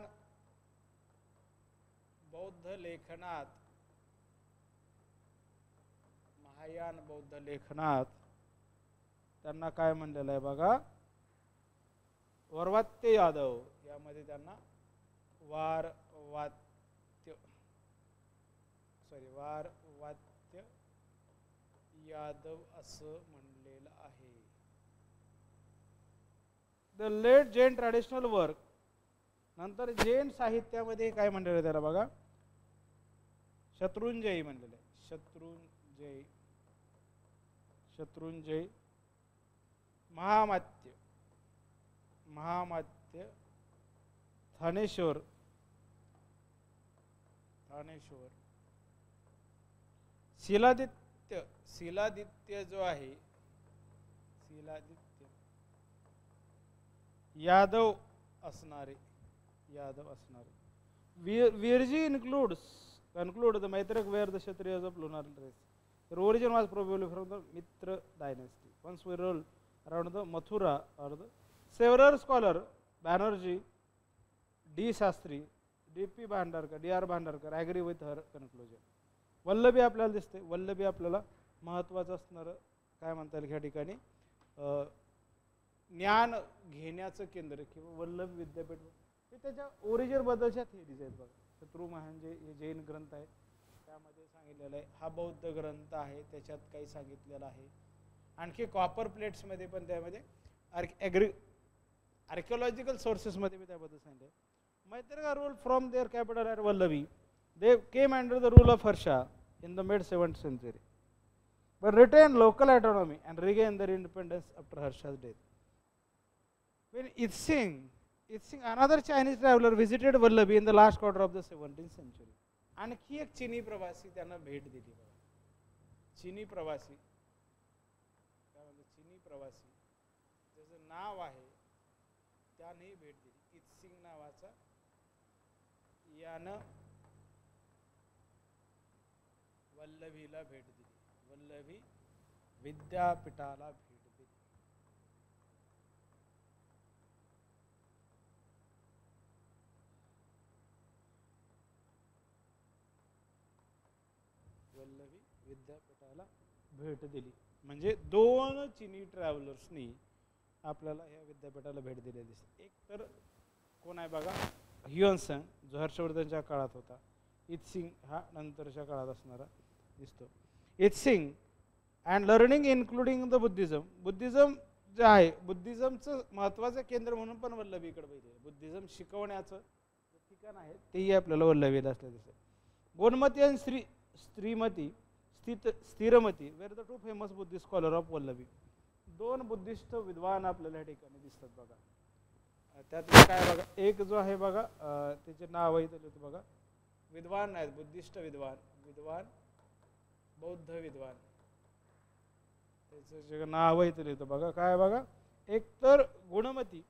बौद्ध लेखनात त्यांना काय म्हणलेलं आहे बघा, वर्वात्य यादव. यामध्ये त्यांना वारवात्य यादव असं म्हणलेलं आहे. The late Jain traditional work. नंतर जैन साहित्यामध्ये काय म्हणलेलं आहे त्याला बघा, शत्रुंजयी म्हणलेलं आहे. शत्रुंजय महामात्य थानेश्वर शिलादित्य जो आहे यादव असणारे. Virji conclude the Maitrak were the Kshatriyas of lunar race. Their origin was probably from the Mitra dynasty. Once we roll around the Mathura or the several scholars, Banerjee, D. Shastri, D.P. Bhandarkar, D.R. Bhandarkar agree with her conclusion. Vallabhi आपल्याला दिसते. वल्लभी आपल्याला महत्त्वाचं असणारं काय म्हणता येईल ह्या ठिकाणी ज्ञान घेण्याचं केंद्र किंवा वल्लभ विद्यापीठ हे त्याच्या ओरिजिन बद्दलच्या थिअरीज आहेत बघा. शत्रुमहान जे जैन ग्रंथ आहे त्यामध्ये सांगितलेलं आहे. हा बौद्ध ग्रंथ आहे त्याच्यात काही सांगितलेलं आहे. आणखी कॉपर प्लेट्समध्ये पण त्यामध्ये आर्किओलॉजिकल सोर्सेसमध्ये मी त्याबद्दल सांगितलं. Maitraka ruled from their capital at Vallabhi. They came under the rule of Harsha in the mid 7th century. but retain local autonomy and regain their independence after Harsha's death. When Itsing, another Chinese traveler, visited Vallabhi in the last quarter of the 17th century. आणखी एक चीनी प्रवासी त्यांना भेट दिली. चीनी प्रवासी ज्याचं नाव आहे त्याने भेट दिली. इत्सिंग नावाचा यानं वल्लभीला भेट दिली. वल्लभी विद्यापीठाला भेट दिली. वल्लभी विद्यापीठाला भेट दिली. म्हणजे दोन चीनी ट्रॅव्हलर्सनी आपल्याला या विद्यापीठाला भेट दिलेली दिसते. एक तर कोण आहे बघा, ह्युएनसांग, जो हर्षवर्धनच्या काळात होता. इत्सिंग हा नंतरच्या काळात असणारा दिसतो. Itsing and learning including the Buddhism. Buddhism जे आहे, बुद्धिझमचं महत्त्वाचं केंद्र म्हणून पण वल्लभीकडे पाहिजे. बुद्धिझम शिकवण्याचं ठिकाण आहे तेही आपल्याला वल्लभीत असलं दिसतं. गोणमती आणि Sthiramati were the two famous Buddhist scholar of Vallabhi. दोन बुद्धिस्ट विद्वान आपल्याला या ठिकाणी दिसतात बघा. त्यातलं काय बघा, एक जो आहे बघा त्याचे नाव आहे तर बघा, विद्वान आहेत बुद्धिस्ट विद्वान बौद्ध विद्वान, त्याचं जे नाव आहे तर बघा काय बघा. एक तर गुणमती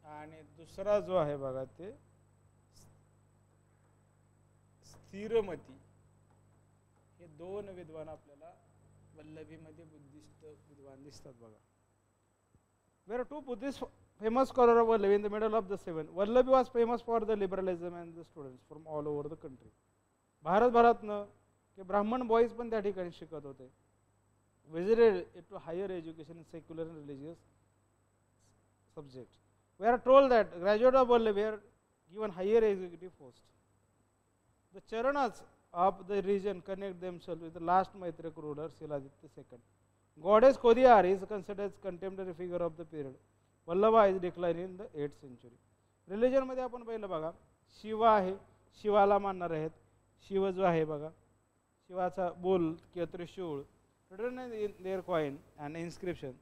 आणि दुसरा जो आहे बघा ते स्थिरमती. हे दोन विद्वान आपल्याला वल्लभीमध्ये बुद्धिस्ट विद्वान दिसतात बघा. Were two Buddhist famous scholar of Vallabhi in the middle of the 7th. Vallabhi was famous for the liberalism and the students from all over the country. भारतभरातनं के ब्राह्मण बॉईज पण त्या ठिकाणी शिकत होते. Visited to higher education in secular and religious subjects. We are told that graduates of Vallabhi are given higher executive posts. The Charanas of the region connect themselves with the last Maitrek ruler Shiladitya II. Goddess Kodiyar is considered as contemporary figure of the period. Vallabha is decline in the 8th century. रिलिजनमध्ये आपण पहिलं बघा, शिव आहे, शिवाला मानणार आहेत. शिव जो आहे बघा, शिवाचा बोल किंवा त्रिशूळ, written in their coin and inscription.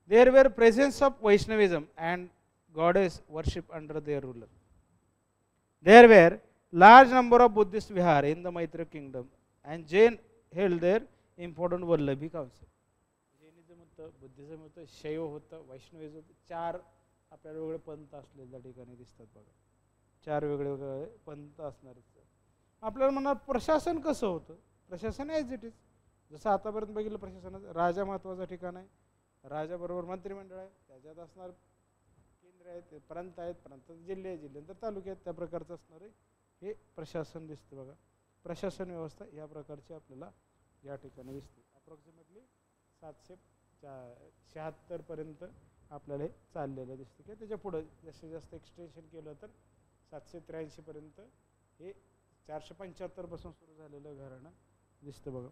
There were presence of Vaishnavism and goddess worship under their ruler. There were large number of Buddhist vihar in the Maitra kingdom and Jain held their important Vallabhi council. Buddhism होतं, शैव होतं, वैष्णविझम होतं. चार आपल्याला वेगळे पंथ असलेले त्या ठिकाणी दिसतात बघा. चार वेगळे वेगळे पंथ असणार. आपल्याला म्हणा प्रशासन कसं होतं, प्रशासन ॲज इट इज जसं आतापर्यंत बघितलं. प्रशासनाचं राजा महत्त्वाचं ठिकाण आहे, राजाबरोबर मंत्रिमंडळ आहे, त्याच्यात असणार केंद्र आहेत, प्रांत आहेत, प्रांतात जिल्हे आहेत, जिल्ह्यानंतर तालुके आहेत, त्या प्रकारचं असणार आहे हे प्रशासन दिसतं बघा. प्रशासन व्यवस्था या प्रकारची आपल्याला या ठिकाणी दिसते. अप्रॉक्सिमेटली 776 पर्यंत आपल्याला हे चाललेलं दिसतं. किंवा त्याच्या पुढं जास्तीत जास्त एक्सटेन्शन केलं तर 783 पर्यंत हे 475 पासून सुरू झालेलं घराणं दिसतं बघा.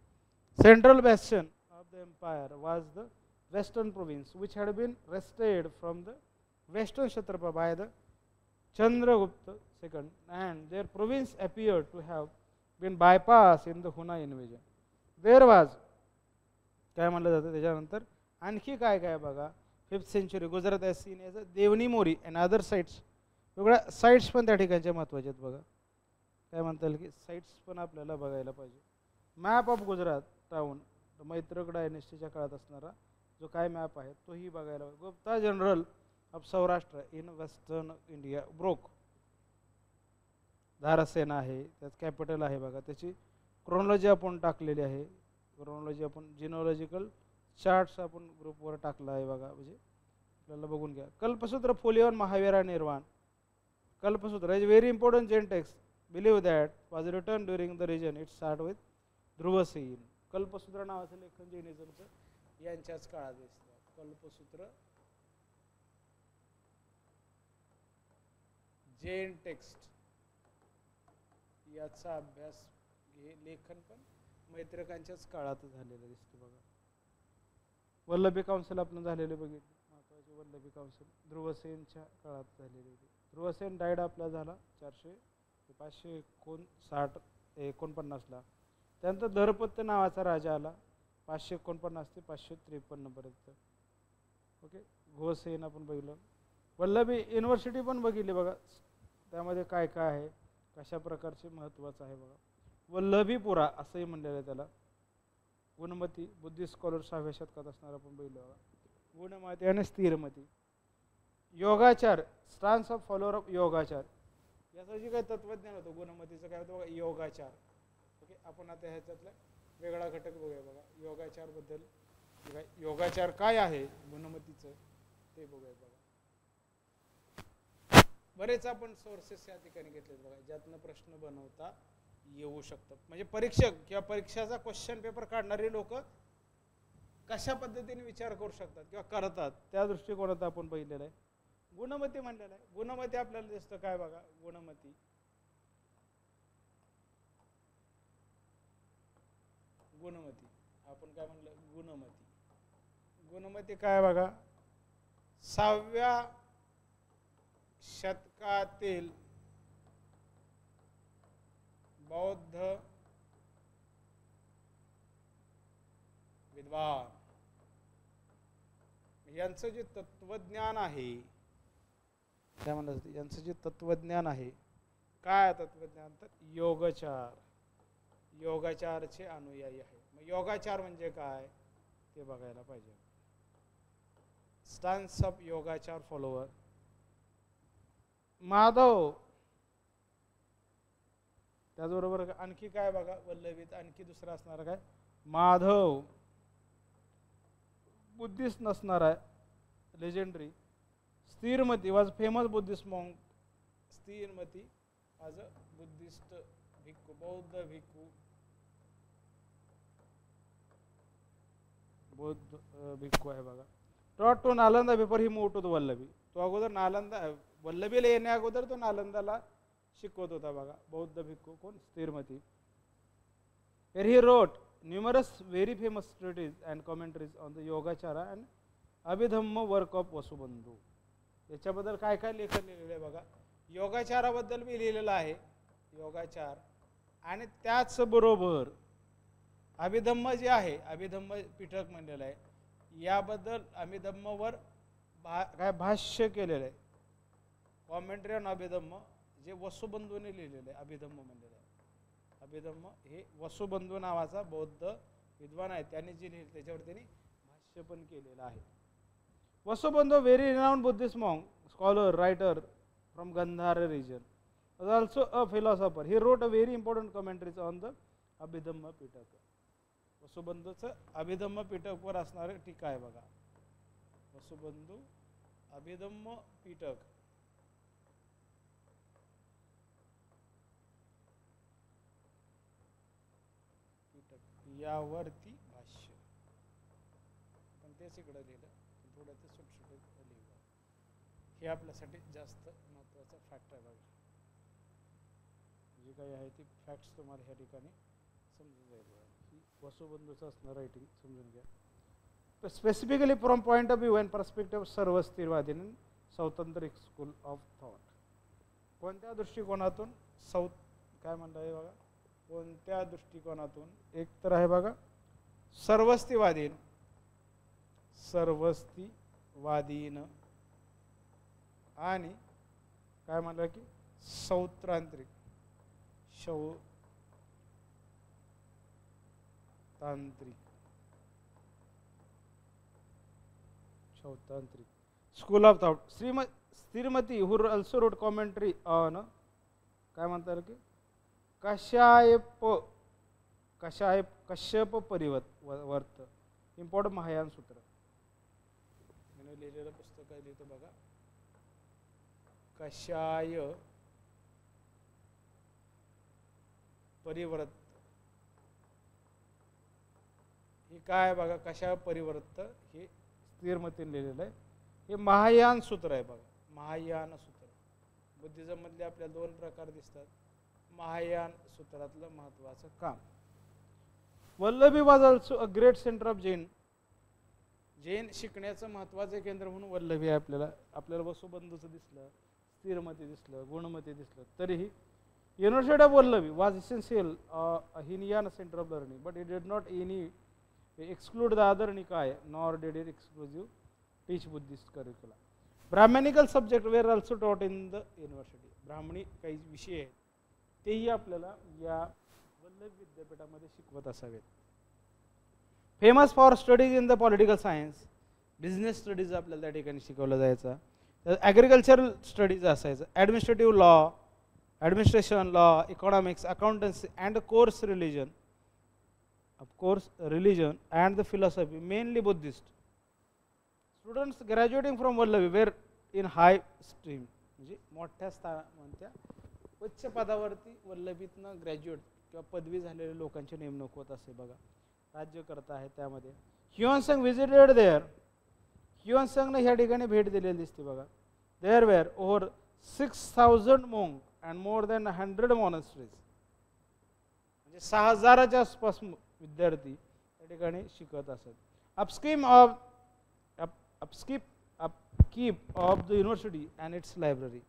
Central bastion of the empire was the western province which had been rested from the western Kshatrapa by the Chandragupta II and their province appeared to have been bypassed in the Huna invasion. There was काय म्हणलं जातं त्याच्यानंतर आणखी काय काय बघा. 5th century Gujarat as seen as a Devni Mori and other sites. वेगळ्या sites पण त्या ठिकाणच्या महत्त्वाच्या आहेत बघा. काय म्हणता येईल की साईट्स पण आपल्याला बघायला पाहिजे. Map of Gujarat town Maitraka डायनेस्टीच्या काळात असणारा जो काय मॅप आहे तोही बघायला पाहिजे. Gupta general of Saurashtra in western India broke. Dharasena आहे, त्यात कॅपिटल आहे बघा. त्याची क्रोनॉलॉजी आपण टाकलेली आहे. क्रोनॉलॉजी आपण जिनॉलॉजिकल चार्ट्स आपण ग्रुपवर टाकला आहे बघा. म्हणजे आपल्याला बघून घ्या. कल्पसूत्र फोलिओन महावीरा निर्वाण. Kalpasutra is very important Jain text. Believe that was return during the region. It start with Dhruvasena. Kalpasutra नावाचं लेखन जैनिझमचं यांच्याच काळात दिसतं. कल्पसूत्र जैन टेक्स्ट याचा अभ्यास हे लेखन पण मैत्रकांच्याच काळात झालेलं दिसतं बघा. वल्लभी काउन्सिल आपण झालेले बघितले महत्त्वाचे. वल्लभी काउन्सिल ध्रुवसेनच्या काळात झालेली होती. ध्रुवसेन डायड आपला झाला 400 ते 559 549ला. त्यानंतर धरपत्य नावाचा राजा आला 549 ते 553 पर्यंत. ओके, घोषसेन आपण बघितलं. वल्लभी युनिव्हर्सिटी पण बघितली बघा, त्यामध्ये काय काय आहे, कशा प्रकारचे महत्त्वाचं आहे बघा. वल्लभीपुरा असंही म्हणलेलं आहे त्याला. गुणमती बुद्धिस्ट स्कॉलर 6व्या शतकात असणार आपण बघितलं बघा. गुणमती आणि स्थिरमती. योगाचार, स्टान्स ऑफ फॉलोअर ऑफ योगाचार, याचं जे काही तत्वज्ञान होतं गुणमतीचं काय होतं बघा, योगाचार. ओके, आपण आता ह्याच्यातला वेगळा घटक बघूया बघा, योगाचारबद्दल. योगाचार काय आहे गुणमतीचं ते बघूया बघा. बरेच आपण सोर्सेस या ठिकाणी घेतलेत बघा, ज्यातनं प्रश्न बनवता येऊ शकतात. म्हणजे परीक्षक किंवा परीक्षाचा क्वेश्चन पेपर काढणारे लोक कशा पद्धतीने विचार करू शकतात किंवा करतात, त्या दृष्टिकोनात आपण बघितलेलं आहे. गुणमती म्हणलेलं आहे. गुणमती आपल्याला दिसतं काय बघा, गुणमती गुणमती आपण काय म्हणलं, गुणमती. गुणमती काय बघा, 6व्या शतकातील बौद्ध विद्वान यांचं जे तत्वज्ञान आहे, काय म्हणतात, यांचं जे तत्वज्ञान आहे, काय तत्वज्ञान, तर योगाचार. योगाचारचे अनुयायी आहे. मग योगाचार म्हणजे काय ते बघायला पाहिजे. Stance of Yogachara follower. Madhav, त्याचबरोबर आणखी काय बघा, वल्लभीत आणखी दुसरा असणार काय, माधव. बुद्धिस्ट नसणार आहे, legendary. Sthiramati was famous Buddhist monk. Sthiramati was a Buddhist bhikkhu, बौद्ध भिक्खू, बौद्ध भिक्खू आहे बघा. Trot to Nalanda before he move to the Vallabhi. तो अगोदर नालंदा, वल्लभीला येण्या अगोदर तो नालंदाला शिकवत होता बघा. बौद्ध भिक्खू कोण, स्थिरमती. Here he wrote numerous very famous treatises and commentaries on the Yogacara and Abhidhamma work of वसुबंधू. याच्याबद्दल काय काय लेखन लिहिलेलं आहे बघा. योगाचाराबद्दल मी लिहिलेलं आहे, योगाचार, आणि त्याचबरोबर अभिधम्म जे आहे, अभिधम्म पिटक म्हणलेलं आहे, याबद्दल अभिधम्मवर काय भाष्य केलेलं आहे, कॉमेंट्री ऑन अभिधम्म, जे वसुबंधूने लिहिलेलं आहे. अभिधम्म म्हणलेलं आहे. अभिधम्म हे वसुबंधू नावाचा बौद्ध विद्वान आहे, त्यांनी जे लिहिलं त्याच्यावर त्यांनी भाष्य पण केलेलं आहे. Vasubandhu very renowned Buddhist monk, scholar, writer from Gandhara region, was also a philosopher. He wrote a very important commentaries on the Abhidhamma Pitaka. वसुबंधूचं अभिधम्म पिटकवर असणारे टीका आहे बघा. वसुबंधू अभिधम्म पिटक. यावरती भाष्य, पण तेच इकडे लिहिलं, थोडं ते सुटसुटीत लिहिलं. हे आपल्यासाठी जास्त महत्त्वाचा फॅक्ट आहे बघा. जी काही आहे ती फॅक्ट्स तुम्हाला ह्या ठिकाणी समजून जाईल. ही वसुबंधूचं असणार रायटिंग समजून घ्या. Specifically from point of view and perspective सर्व स्थिरवादी स्वतंत्रिक स्कूल ऑफ थॉट. कोणत्या दृष्टिकोनातून काय म्हणता आहे बघा, कोणत्या दृष्टिकोनातून. एक तर आहे बघा सर्वस्तिवादीन, सर्वस्तिवादीन, आणि काय म्हणलं की Sautrantika, Sautrantika school of thought. Sthiramati who also wrote commentary on काय म्हणतात की कश्यप परिवर्त इम्पॉर्टंट महायान सूत्र. मैंने लिहिलेलं पुस्तक आहे, लिहितो बघा, कशाय परिवर्त. हे काय बघा, कशा परिवर्त हे स्थिरमतीने लिहिलेलं आहे. हे महायान सूत्र आहे बघा, महायान सूत्र. बुद्धिझम मधले आपल्याला दोन प्रकार दिसतात. महायान सूत्रातलं महत्त्वाचं काम. Vallabhi was also a great centre of Jain. Jain शिकण्याचं महत्त्वाचं केंद्र म्हणून वल्लभी आपल्याला वसुबंधूचं दिसलं, स्थिरमती दिसलं, गुणमती दिसलं, तरीही University of Vallavi was essential Hinian center of learning, but it did not any exclude the other Nikaya, nor did it exclusive teach Buddhist curricula. Brahmanical subjects were also taught in the university. ब्राह्मणी काही विषय आहेत तेही आपल्याला या वल्लभ विद्यापीठामध्ये शिकवत असावेत. Famous for studies in the political science, business studies आपल्याला त्या ठिकाणी शिकवलं जायचं. ॲग्रिकल्चरल स्टडीज असायचं, administrative law, administration law, economics, accountancy, and course religion. Of course, religion and the philosophy, mainly Buddhist. Students graduating from Vallavi were in high stream, म्हणजे मोठ्या स्थानाच्या उच्च पदावरती वल्लभीतनं ग्रॅज्युएट किंवा पदवी झालेल्या लोकांची नेमणूक होत असे. बघा राज्यकर्ता आहे त्यामध्ये. ह्युन संघ विजिटेड देअर, ह्युन संघने ह्या ठिकाणी भेट दिलेली दिसते. बघा there were over 6,000 monks and more than 100 monasteries, म्हणजे 6,000च्या आसपास विद्यार्थी त्या ठिकाणी शिकत असत. upkeep of the university and its library.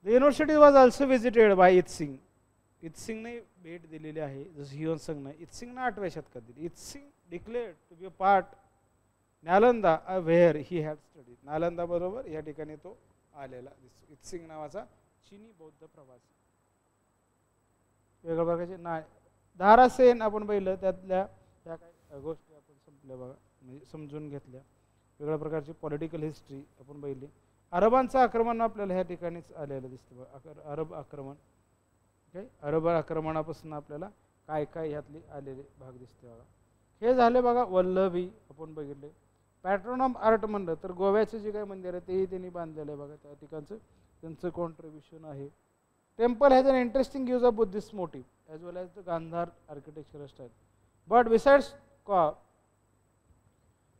The university was also visited by Itsing. इत्सिंगने भेट दिलेली आहे जसं ह्युन संघने. इत्सिंगने 8व्या शतकात दिली. Itsing declared to be a part Nalanda where he had studied. Nalanda बरोबर या ठिकाणी तो आलेला दिसतो. इत्सिंग नावाचा चीनी बौद्ध प्रवासी. वेगळ्या प्रकारचे ना धारासेन आपण पाहिलं, त्यातल्या त्या काही गोष्टी आपण संपल्या बघा, म्हणजे समजून घेतल्या. वेगळ्या प्रकारची पॉलिटिकल हिस्ट्री आपण पाहिली. अरबांचं आक्रमण आपल्याला ह्या ठिकाणीच आलेलं दिसतं बघा. अरब आक्रमण, काय अरब आक्रमणापासून आपल्याला काय काय ह्यातले आलेले भाग दिसते बघा. हे झाले बघा वल्लभी आपण बघितले. पॅटर्न ऑफ आर्ट म्हणलं तर गोव्याचं जे काही मंदिर आहे तेही त्यांनी बांधलेलं आहे बघा. त्या ठिकाणचं त्यांचं कॉन्ट्रीब्युशन आहे. Temple has an interesting use of Buddhist motif as well as the Gandhara architectural style. But besides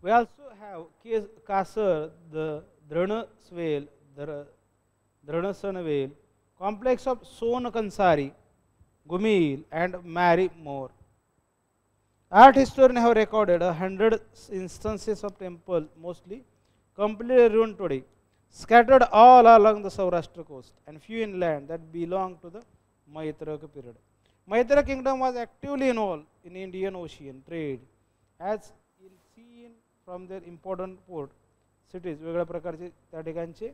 we also have Kasar, the Dranasanavel, complex of Son Kansari, Gumil, and Mary Moore. Art historians have recorded 100 instances of temple, mostly completely ruined today, scattered all along the Saurashtra coast, and few inland that belong to the Maitraka period. Maitra kingdom was actively involved in Indian Ocean trade, as seen from their important port cities. वेगळ्या प्रकारचे त्या ठिकाणचे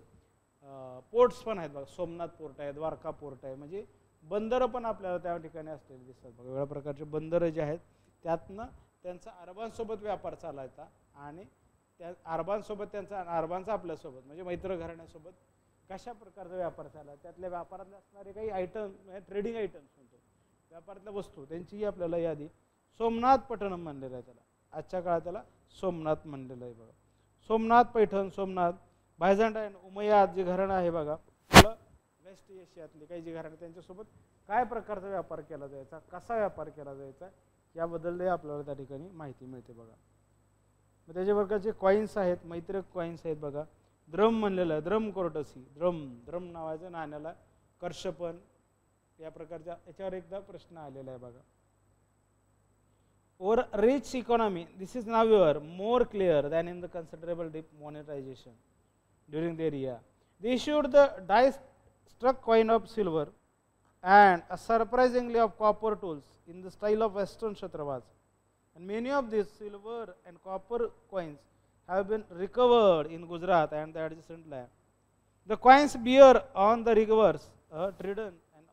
ports पण आहेत बघा. Somnath port आहे, Dwarka port आहे, म्हणजे बंदरं पण आपल्याला त्या ठिकाणी असलेले दिसतात बघा. वेगळ्या प्रकारचे बंदरं जे आहेत त्यातनं त्यांचा अरबांसोबत व्यापार चालायचा आणि त्या अरबांसोबत त्यांचा अरबांचा आपल्यासोबत म्हणजे मैत्र घराण्यासोबत कशा प्रकारचा व्यापार चालला, त्यातल्या व्यापारातले असणारे काही आयटम ट्रेडिंग आयटम्स म्हणतो, व्यापारातल्या वस्तू त्यांचीही आपल्याला यादी. सोमनाथ पटणम म्हणलेलं आहे त्याला, आजच्या काळात त्याला सोमनाथ म्हणलेलं आहे बघा. सोमनाथ पैठण, सोमनाथ, बायझंटाईन, उमय्याद जे घराणं आहे बघा, वेस्ट एशियातले काही जे घराणं त्यांच्यासोबत काय प्रकारचा व्यापार केला जायचा, कसा व्यापार केला जायचा याबद्दल आपल्याला त्या ठिकाणी माहिती मिळते बघा. मग त्याच्या प्रकारचे कॉईन्स आहेत, मैत्रक कॉईन्स आहेत बघा. द्रम म्हणलेलं आहे, द्रम कोर्टसी, द्रम नावाच्या नाण्याला कर्षपण या प्रकारच्या याच्यावर एकदा प्रश्न आलेला आहे बघा. Or rich economy, this is now more clear than in the considerable deep monetization during their era. They issued the die-struck coin of silver and surprisingly of copper tools in the style of Western Kshatravas. And many of these silver and copper coins have been recovered in Gujarat and the adjacent land. The coins bear on the reverse a trident and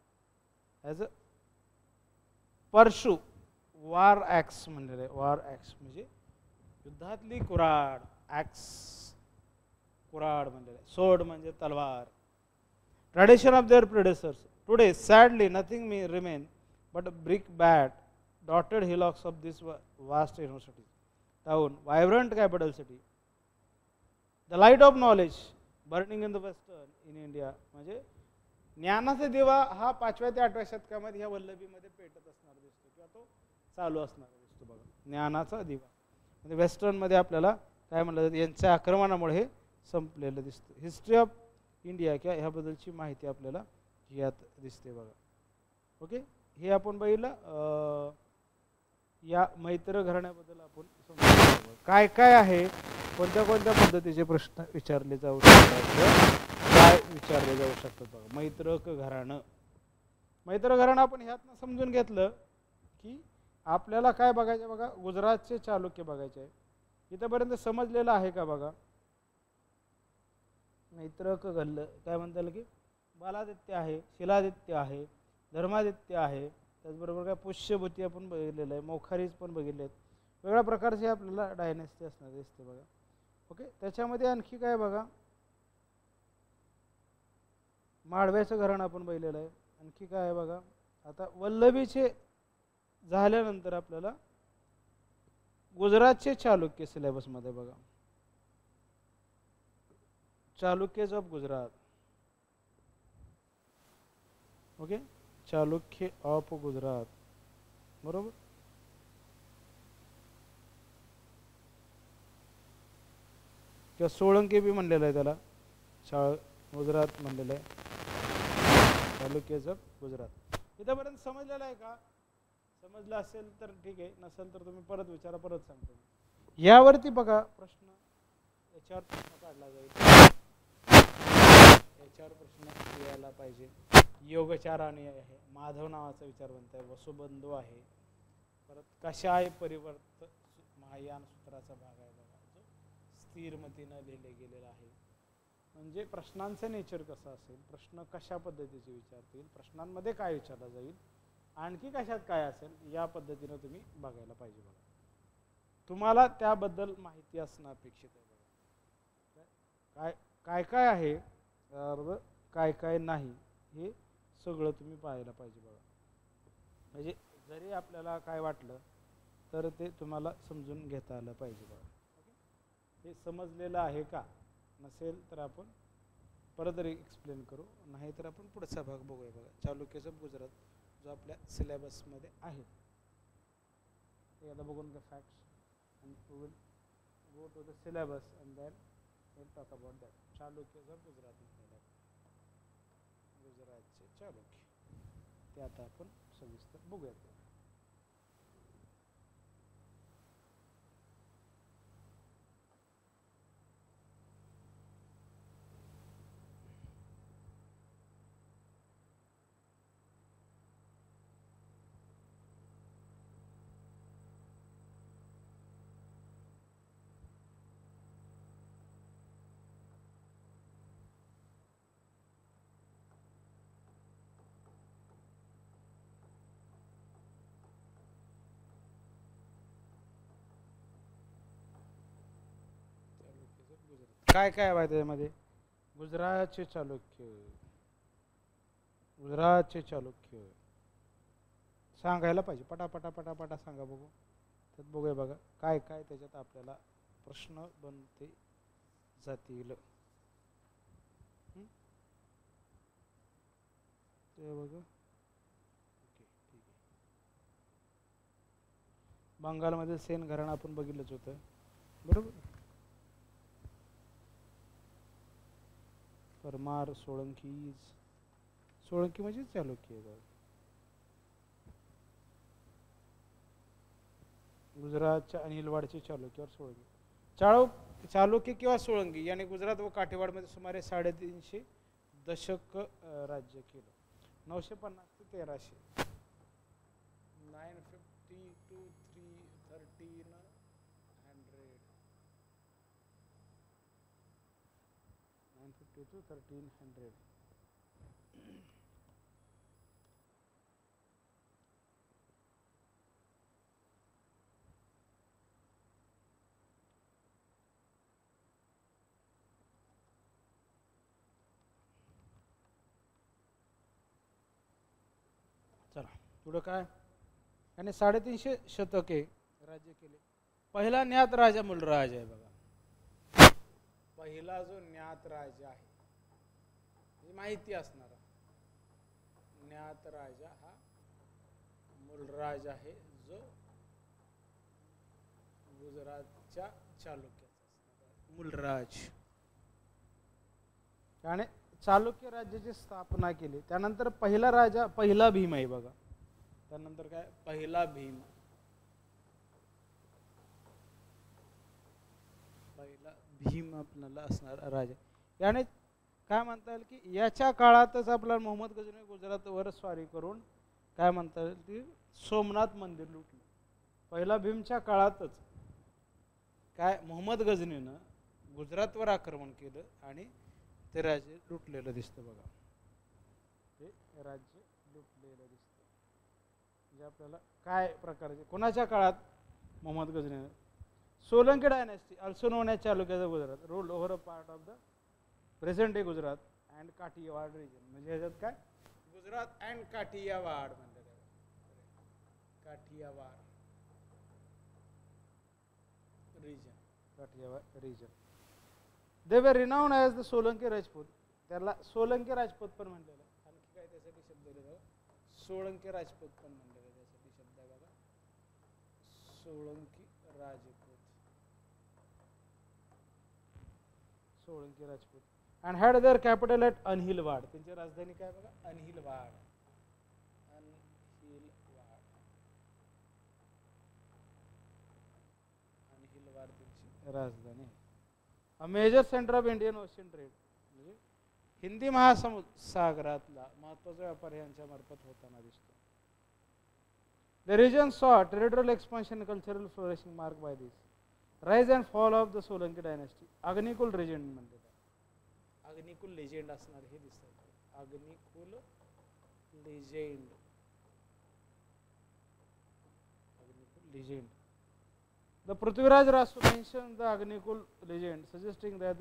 as a Parshu. वार ॲक्स म्हणलेलं आहे. वार ॲक्स म्हणजे युद्धातली कुऱ्हाड, ॲक्स कुऱ्हाड म्हणलेलं आहे. Sword म्हणजे तलवार. Tradition of their predecessors. Today sadly nothing may remain but brick bat dotted hillocks of this vast university town, vibrant capital city. The light of knowledge burning in the western in India, म्हणजे ज्ञानाचा दिवा हा 5व्या ते 8व्या शतकामध्ये ह्या वल्लभीमध्ये पेटत असणार दिसतो किंवा तो चालू असणार दिसतो बघा. ज्ञानाचा दिवा म्हणजे वेस्टर्नमध्ये आपल्याला काय म्हणलं जातं, यांच्या आक्रमणामुळे हे संपलेलं दिसतं. हिस्ट्री ऑफ इंडिया किंवा ह्याबद्दलची माहिती आपल्याला यात दिसते बघा. ओके, हे आपण बघितलं. या मैत्र घराण्याबद्दल आपण समजून काय काय आहे, कोणत्या कोणत्या पद्धतीचे प्रश्न विचारले जाऊ शकतात, काय विचारले जाऊ शकतात बघा. मैत्रक घराणं मैत्र घराणं आपण ह्यातनं समजून घेतलं की आपल्याला काय बघायचं बघा, गुजरातचे चालुक्य बघायचे आहे. इथंपर्यंत समजलेलं आहे का बघा. मैत्र घडलं काय म्हणता येईल की बालादित्य आहे, शिलादित्य आहे, धर्मादित्य आहे, त्याचबरोबर काय पुष्यभूती आपण बघितलेलं आहे, मौखारीज पण बघितले आहेत. वेगळ्या प्रकारचे आपल्याला डायनेस्टी असणार दिसते बघा. ओके, त्याच्यामध्ये आणखी काय बघा, माळव्याचं घराणं आपण बघितलेलं आहे. आणखी काय आहे बघा, आता वल्लभीचे झाल्यानंतर आपल्याला गुजरातचे चालुक्य सिलेबसमध्ये बघा, Chalukyas of Gujarat. Okay, Chalukya of Gujarat बरोबर. किंवा सोळंकी बी म्हणलेलं आहे त्याला, गुजरात म्हणलेलं आहे, चालुक्यज ऑफ गुजरात. इथंपर्यंत समजलेलं आहे का? समजलं असेल तर ठीक आहे, नसेल तर तुम्ही परत विचारा, परत सांगतो. यावरती बघा प्रश्न, याच्यावर प्रश्न काढला जाईल, याच्यावर प्रश्न यायला पाहिजे. योगचाराणी आहे, माधव नावाचा विचारवंत आहे, वसुबंधू आहे, परत कशाय परिवर्त महायान सूत्राचा भाग आहे बघा, जो स्थिरमतीनं लिहिले गेलेला आहे. म्हणजे प्रश्नांचं नेचर कसं असेल, प्रश्न कशा पद्धतीचे विचारतील, प्रश्नांमध्ये काय विचारलं जाईल, आणखी कशात काय असेल, या पद्धतीनं तुम्ही बघायला पाहिजे बघा. तुम्हाला त्याबद्दल माहिती असणं अपेक्षित आहे बघा. काय काय काय आहे, काय काय नाही, हे सगळं तुम्ही पाहायला पाहिजे बघा. म्हणजे जरी आपल्याला काय वाटलं तर ते तुम्हाला समजून घेता आलं पाहिजे बघा. हे समजलेलं आहे का? नसेल तर आपण परत एक्सप्लेन करू, नाही तर आपण पुढचा भाग बघूया बघा. चालुक्यज ऑफ गुजरात जो आपल्या सिलेबसमध्ये आहे. एकदा बघून घ्या facts and we will go to the syllabus and then we'll talk about that. Chalukyas of Gujarat म्हणलेलं, गुजरातचे चालुक्य, ते आता आपण सविस्तर बघूयात. काय काय आहे त्यामध्ये? गुजरातचे चालुक्य, गुजरातचे चालुक्य सांगायला पाहिजे, पटापटा पटापटा सांगा बघू. त्यात बघूया बघा काय काय त्याच्यात आपल्याला प्रश्न बनते जातील. ते बघा. ओके, ठीक आहे. बंगालमध्ये सेन घराणं आपण बघितलंच होतं बरोबर. परमार, सोळंकी, सोळंकी म्हणजे चालुक्य. गुजरातच्या अनिलवाडचे चालुक्य और सोळंकी, चालुक्य किंवा सोळंकी याने गुजरात व काठेवाडमध्ये सुमारे 350 दशक राज्य केलं. 950 ते 1300, 950 to 1300, 950 to 1300. चला पुढं काय, याने 350 शतके राज्य केले. पहिला ज्ञात राजा मूलराज आहे बघा. पहिला जो ज्ञात राजा आहे ही माहिती असणारा ज्ञात राजा हा मूलराज आहे, जो गुजरातच्या चालुक्याचा मूलराज. त्याने चालुक्य राज्याची स्थापना केली. त्यानंतर पहिला राजा पहिला भीम आहे बघा. त्यानंतर काय, पहिला भीम, पहिला भीम आपल्याला असणार राजा. याने काय म्हणता येईल की याच्या काळातच आपला मोहम्मद गजनी गुजरातवर स्वारी करून काय म्हणता येईल की सोमनाथ मंदिर लुटलं. पहिला भीमच्या काळातच काय मोहम्मद गजनीनं गुजरातवर आक्रमण केलं आणि ते राज्य लुटलेलं दिसतं बघा. ते राज्य लुटलेलं दिसतं. म्हणजे आपल्याला काय प्रकारचे कोणाच्या काळात मोहम्मद गजनीनं Solanki dynasty also known as चालुक्याचा Gujarat ruled over a part of the present day Gujarat and Kathiawar region. म्हणजे ह्याच्यात काय गुजरात अँड काठियावाड म्हणतात. Kathiawad region, Kathiawar region. They were renowned as the Solanki Rajput. त्याला सोलंकी राजपूत पण म्हणलेलं. आणखी काय त्यासाठी शब्द दिला सोळंकी राजपूत पण म्हणलेलं. त्यासाठी शब्द आहे बघा Solanki Rajput. Solanki Rajput and had their capital at Anhilwad. त्यांची राजधानी काय बघा अनहिलवाड. अनहिलवाड अनहिलवाड त्यांची राजधानी. A major centre of Indian Ocean trade. म्हणजे हिंदी महासागरातला महत्त्वाचा व्यापार यांच्या मार्फत होताना दिसतो. The region saw territorial expansion and cultural flourishing marked by this rise and fall of the Solanki dynasty. Agnikul region म्हणतात. अग्निकुल लेजेंड असणार हे दिसत. Agnikul legend. Agnikul legend. The Prithviraj Rasu mentioned the Agnikul legend, suggesting that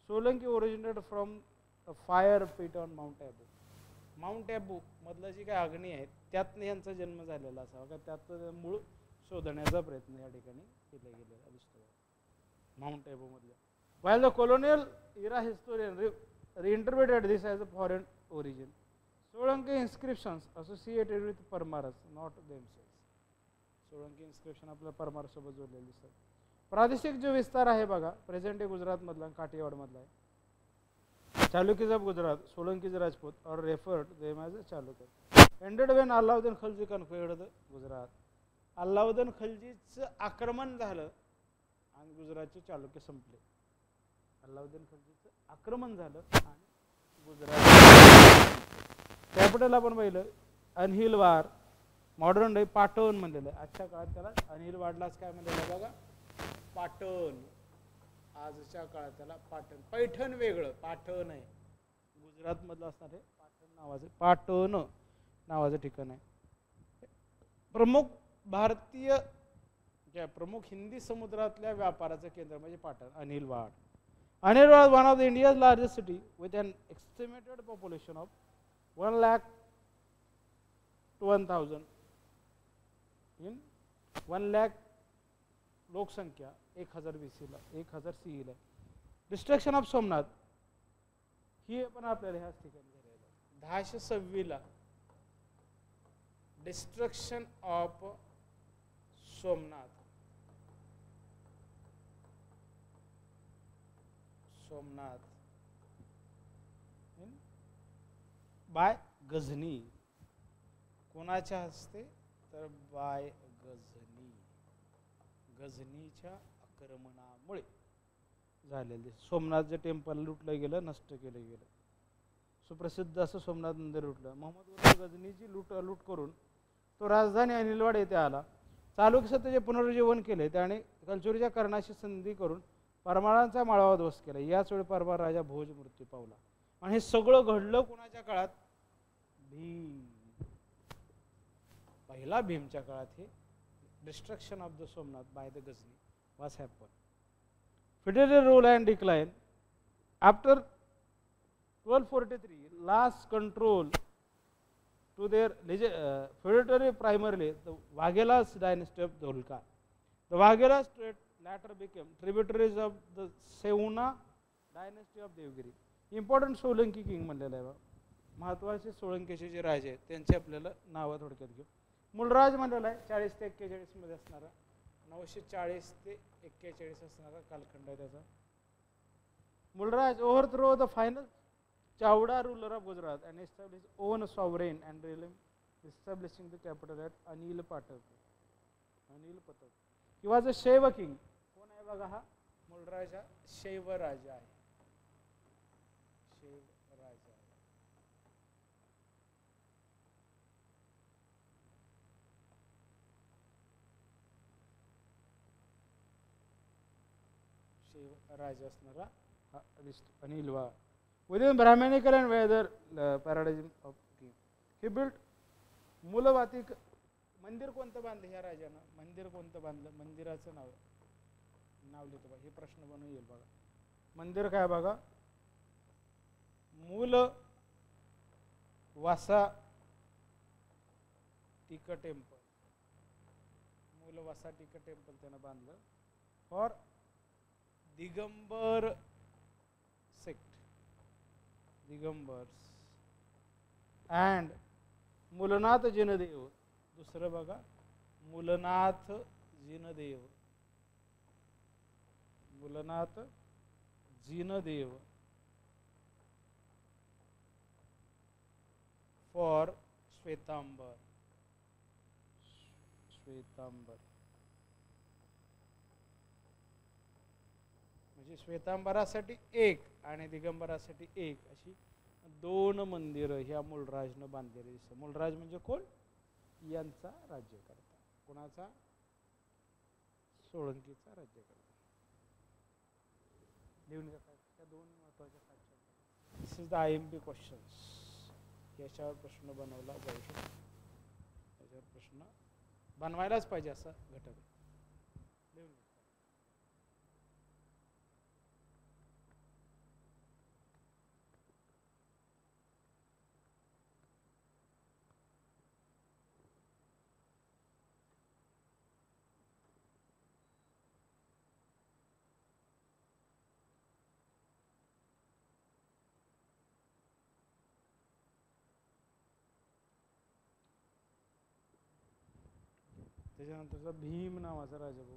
Solanki originated from a fire pit on Mount Abu. Mount Abu मधलं जी काय अग्नी आहे त्यातनं यांचा जन्म झालेला असावा का त्यात मूळ शोधण्याचा प्रयत्न या ठिकाणी केला गेलेला दिसतो माउंट ॲबू मधल्या. While the colonial era historian reinterpreted this as a foreign origin, Solanki inscriptions associated with Parmaras, not themselves. Solanki inscription आपल्या परमार सोबत जोडलेले दिसतात. प्रादेशिक जो विस्तार आहे बघा प्रेझेंट डे गुजरात मधला काठियावाड मधला आहे. Chalukyas of Gujarat Solankis Rajput are referred them as Chalukya ended when Alauddin Khalji conquered the Gujarat. Alauddin खलजीचं आक्रमण झालं आणि गुजरातचे चालुक्य संपले. अल्लाउद्दीन खलजीचं आक्रमण झालं आणि गुजरात. कॅपिटल आपण पाहिलं अनहिलवार. मॉडर्न डे पाटण म्हणलेलं आहे. आजच्या काळात त्याला अनहिलवाडलाच काय म्हणलेलं बघा पाटण. आजच्या काळात त्याला पाटण. पैठण वेगळं पाटण आहे गुजरात मधलं असणार आहे. पाटण नावाचं पाटण नावाचं ठिकाण आहे. प्रमुख भारतीय प्रमुख हिंदी समुद्रातल्या व्यापाराचं केंद्र म्हणजे Patan Anhilwad. Anhilwad one of the India's largest city with an estimated population of 1,01,000 in 1,00,000 लोकसंख्या 1,000 CE ला. डिस्ट्रक्शन ऑफ सोमनाथ ही पण आपल्याला ह्याच ठिकाणी झालेलं आहे 1026 ला. Destruction of Somnath by Ghazni. कोणाच्या हस्ते तर बाय गझनी. गझनीच्या आक्रमणामुळे झालेले. सोमनाथचं टेम्पल लुटलं गेलं नष्ट केलं गेलं. सुप्रसिद्ध असं सोमनाथ मंदिर लुटलं. मोहम्मद गझनीची लूट करून तो राजधानी अनिलवाड येथे आला. चालुक्य सत्तेचे पुनरुज्जीवन केले. त्याने कलचुरीच्या कर्णाशी संधी करून परमारांचा माळावा ध्वस्त केला. याच वेळी परमार राजा भोज मृत्यू पावला. आणि हे सगळं घडलं कोणाच्या काळात भीम. पहिला भीमच्या काळात हे destruction of the Somnath by the Ghazni was happened. Feudal rule and decline. After 1243, lost control to their feudatory primarily the Vaghelas dynasty of Dholka. The Vaghelas later became tributaries of the Seuna dynasty of Devgiri. Important Solanki king म्हणलेलं आहे. महत्वाचे सोळंकीचे जे राजे आहेत त्यांचे आपल्याला नावं थोडक्यात घेऊ. मूळराज म्हणलेला आहे 40 ते 41 मध्ये असणारा. 940 ते 41 असणारा कालखंड आहे त्याचा. Mularaja overthrow the final Chavda ruler of Gujarat and established own sovereign and realm, establishing the capital at Anilpatak. He was a Shaiva king. कोण आहे बघा हा मूळराज हा शैव राजा आहे. शैव राजा आहे. शैव राजा असणारा हा दिसतो. आणि इल्वा within Brahminical and Vedic paradigm of king. He built मूलवातिक. मंदिर कोणतं बांधलं ह्या राजानं? मंदिर कोणतं बांधलं? मंदिराचं नाव लिहितो बघा. हे प्रश्न बनवून येईल बघा. मंदिर काय बघा? मूल वासा टिक टेम्पल. मूल वासा टिक टेम्पल त्यानं बांधलं for Digambara sect, Digambaras. And Mulnath Jindev. दुसरं बघा, मूलनाथ जिनदेव. मूलनाथ जिनदेव फॉर श्वेतांबर. श्वेतांबर म्हणजे श्वेतांबरासाठी एक आणि दिगंबरासाठी एक अशी दोन मंदिरं ह्या मूलराजनं बांधलेली दिसतात. मूलराज म्हणजे कोण? यांचा राज्यकर्ता. कोणाचा? सोळंकीचा राज्यकर्ता. लिहून घेतात त्या दोन महत्वाच्या factor. This is the IMP questions. याच्यावर प्रश्न बनवला जाऊ शकतो. याच्यावर प्रश्न बनवायलाच पाहिजे असा घटक आहे. लिहून घ्या. त्याच्यानंतरचा भीम नावाचा राजा बघू.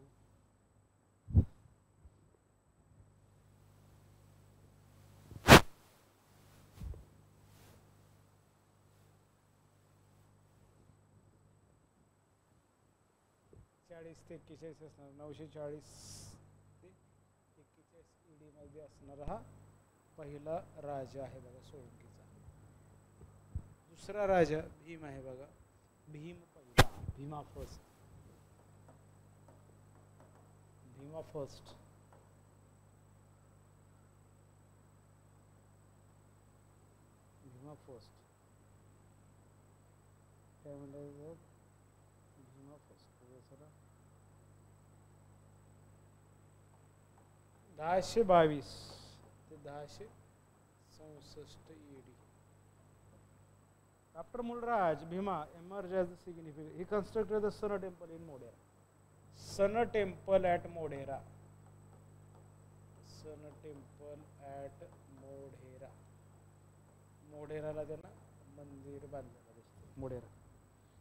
चाळीस ते 41 असणार. 940 ते 41 ED मध्ये असणारा हा पहिला राजा आहे बघा सोळंकीचा. दुसरा राजा भीम आहे बघा. भीम पहिला, Bhima first. Bhima first. Bhima first काय म्हणतात? भीमा फर्स्ट 1022 ते 1066 ED. After Mulraj, Bhima emerged as a significant. He constructed the Sun Temple in Modhera. Sun Temple at Modhera. Sun Temple at Modhera. Modheraला त्यांना मंदिर बांधलेलं दिसतं. Modhera.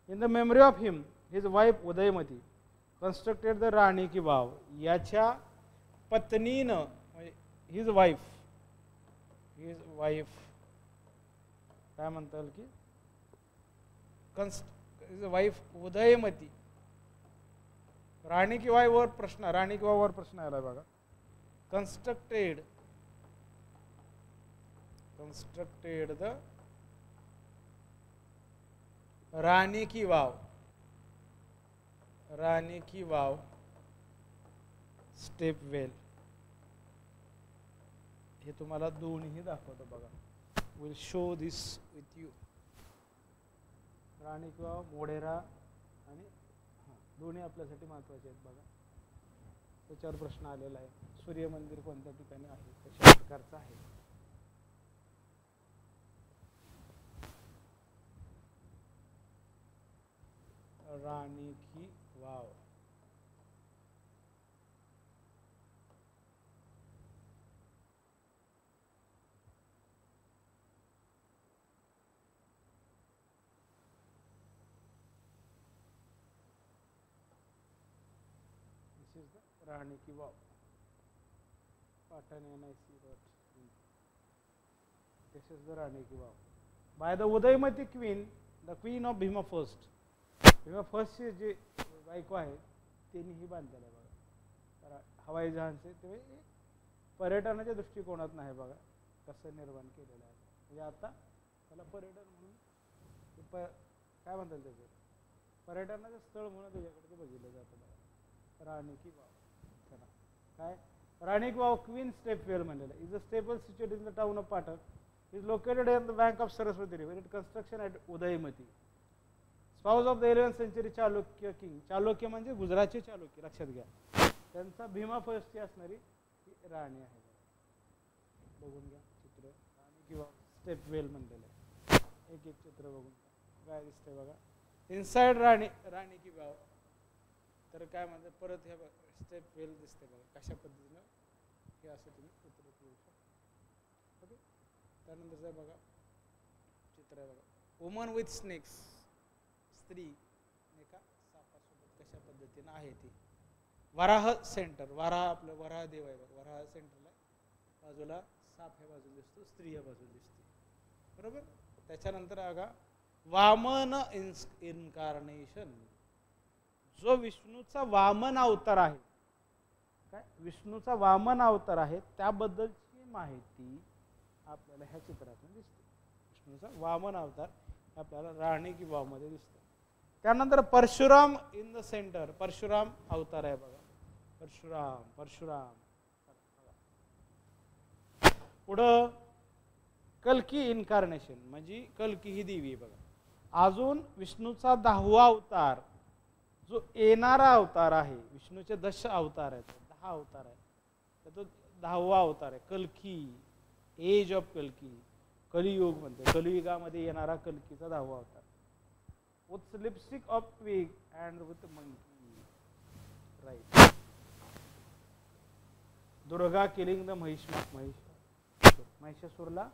In the memory of him, his wife Udaymati constructed the Rani की wow. याच्या पत्नीनं म्हणजे his wife काय म्हणता येईल की his wife उदयमती. राणी की वाव प्रश्न, राणी की वावर प्रश्न आला बघा. constructed the Rani ki wow step वेल. हे तुम्हाला दोन्ही दाखवतो बघा. Will show this with you. Rani ki Vav, Modhera आणि दोन्ही आपल्यासाठी महत्वाचे आहेत बघा. त्याच्यावर प्रश्न आलेला आहे. सूर्य मंदिर कोणत्या ठिकाणी आहे, कशा प्रकारचं आहे. राणी ki wow. This is the Rani ki Vav. Patan NIC. This is the Rani ki Vav. By the Udaymati queen, the queen of Bhima first. Bhima first चे जे बायको आहे त्यांनीही बांधलेलं आहे बघा. हवाई जहाजचे ते पर्यटनाच्या दृष्टिकोनात नाही बघा. कसं निर्माण केलेलं आहे. म्हणजे आता त्याला पर्यटन म्हणून काय म्हणतात त्याचं पर्यटनाचं स्थळ म्हणून त्याच्याकडे बघितलं जातं बघा. राणी की वाव चला काय राणी की वाव क्वीन स्टेपवेल म्हणलेलं is a stepwell situated in the town of Patan is located in the bank of Saraswati river it construction at Udayamati spouse of the 11th century Chalukya king. Chalukya म्हणजे गुजरातचे चालुक्य लक्षात घ्या. त्यांचा भीमा फर्स्टची असणारी ही राणी आहे. बघून घ्या चित्र राणी किंवा स्टेपवेल म्हणलेलं आहे. एक एक चित्र बघून काय दिसतंय बघा. इनसाइड राणी की वाव तर काय म्हणतात परत ह्या स्टेपवेल दिसते बघा कशा पद्धतीनं हे असं तुम्ही चित्र करू शकता. ओके त्यानंतर बघा चित्र आहे बघा वुमन विथ स्नेक्स स्त्री नाही का सापासोबत कशा पद्धतीनं आहे ती. वराह सेंटर वराह आपलं वराह देव आहे बघा. वराह सेंटरला बाजूला साप ह्या बाजूला दिसतो स्त्री ह्या बाजूला दिसते बरोबर. त्याच्यानंतर बघा वामन इन्कार्नेशन जो विष्णूचा वामन अवतार आहे काय विष्णूचा वामन अवतार आहे त्याबद्दलची माहिती आपल्याला ह्या चित्रातून दिसते. विष्णूचा वामन अवतार आपल्याला राणी की वाव मध्ये दिसतो. त्यानंतर Parshuram in the centre Parshuram अवतार आहे बघा. परशुराम पुढं कल्की इन्कार्नेशन म्हणजे कल्की ही देवी आहे बघा. अजून विष्णूचा 10वा अवतार जो येणारा अवतार आहे विष्णूचे 10 अवतार आहेत 10 अवतार आहे तर तो 10वा अवतार आहे कल्की एज ऑफ कल्की कलियुग म्हणते. कलियुगामध्ये येणारा कल्कीचा 10वा अवतार with lipstick of twig and with monkey right. Durga killing the महिषासुरला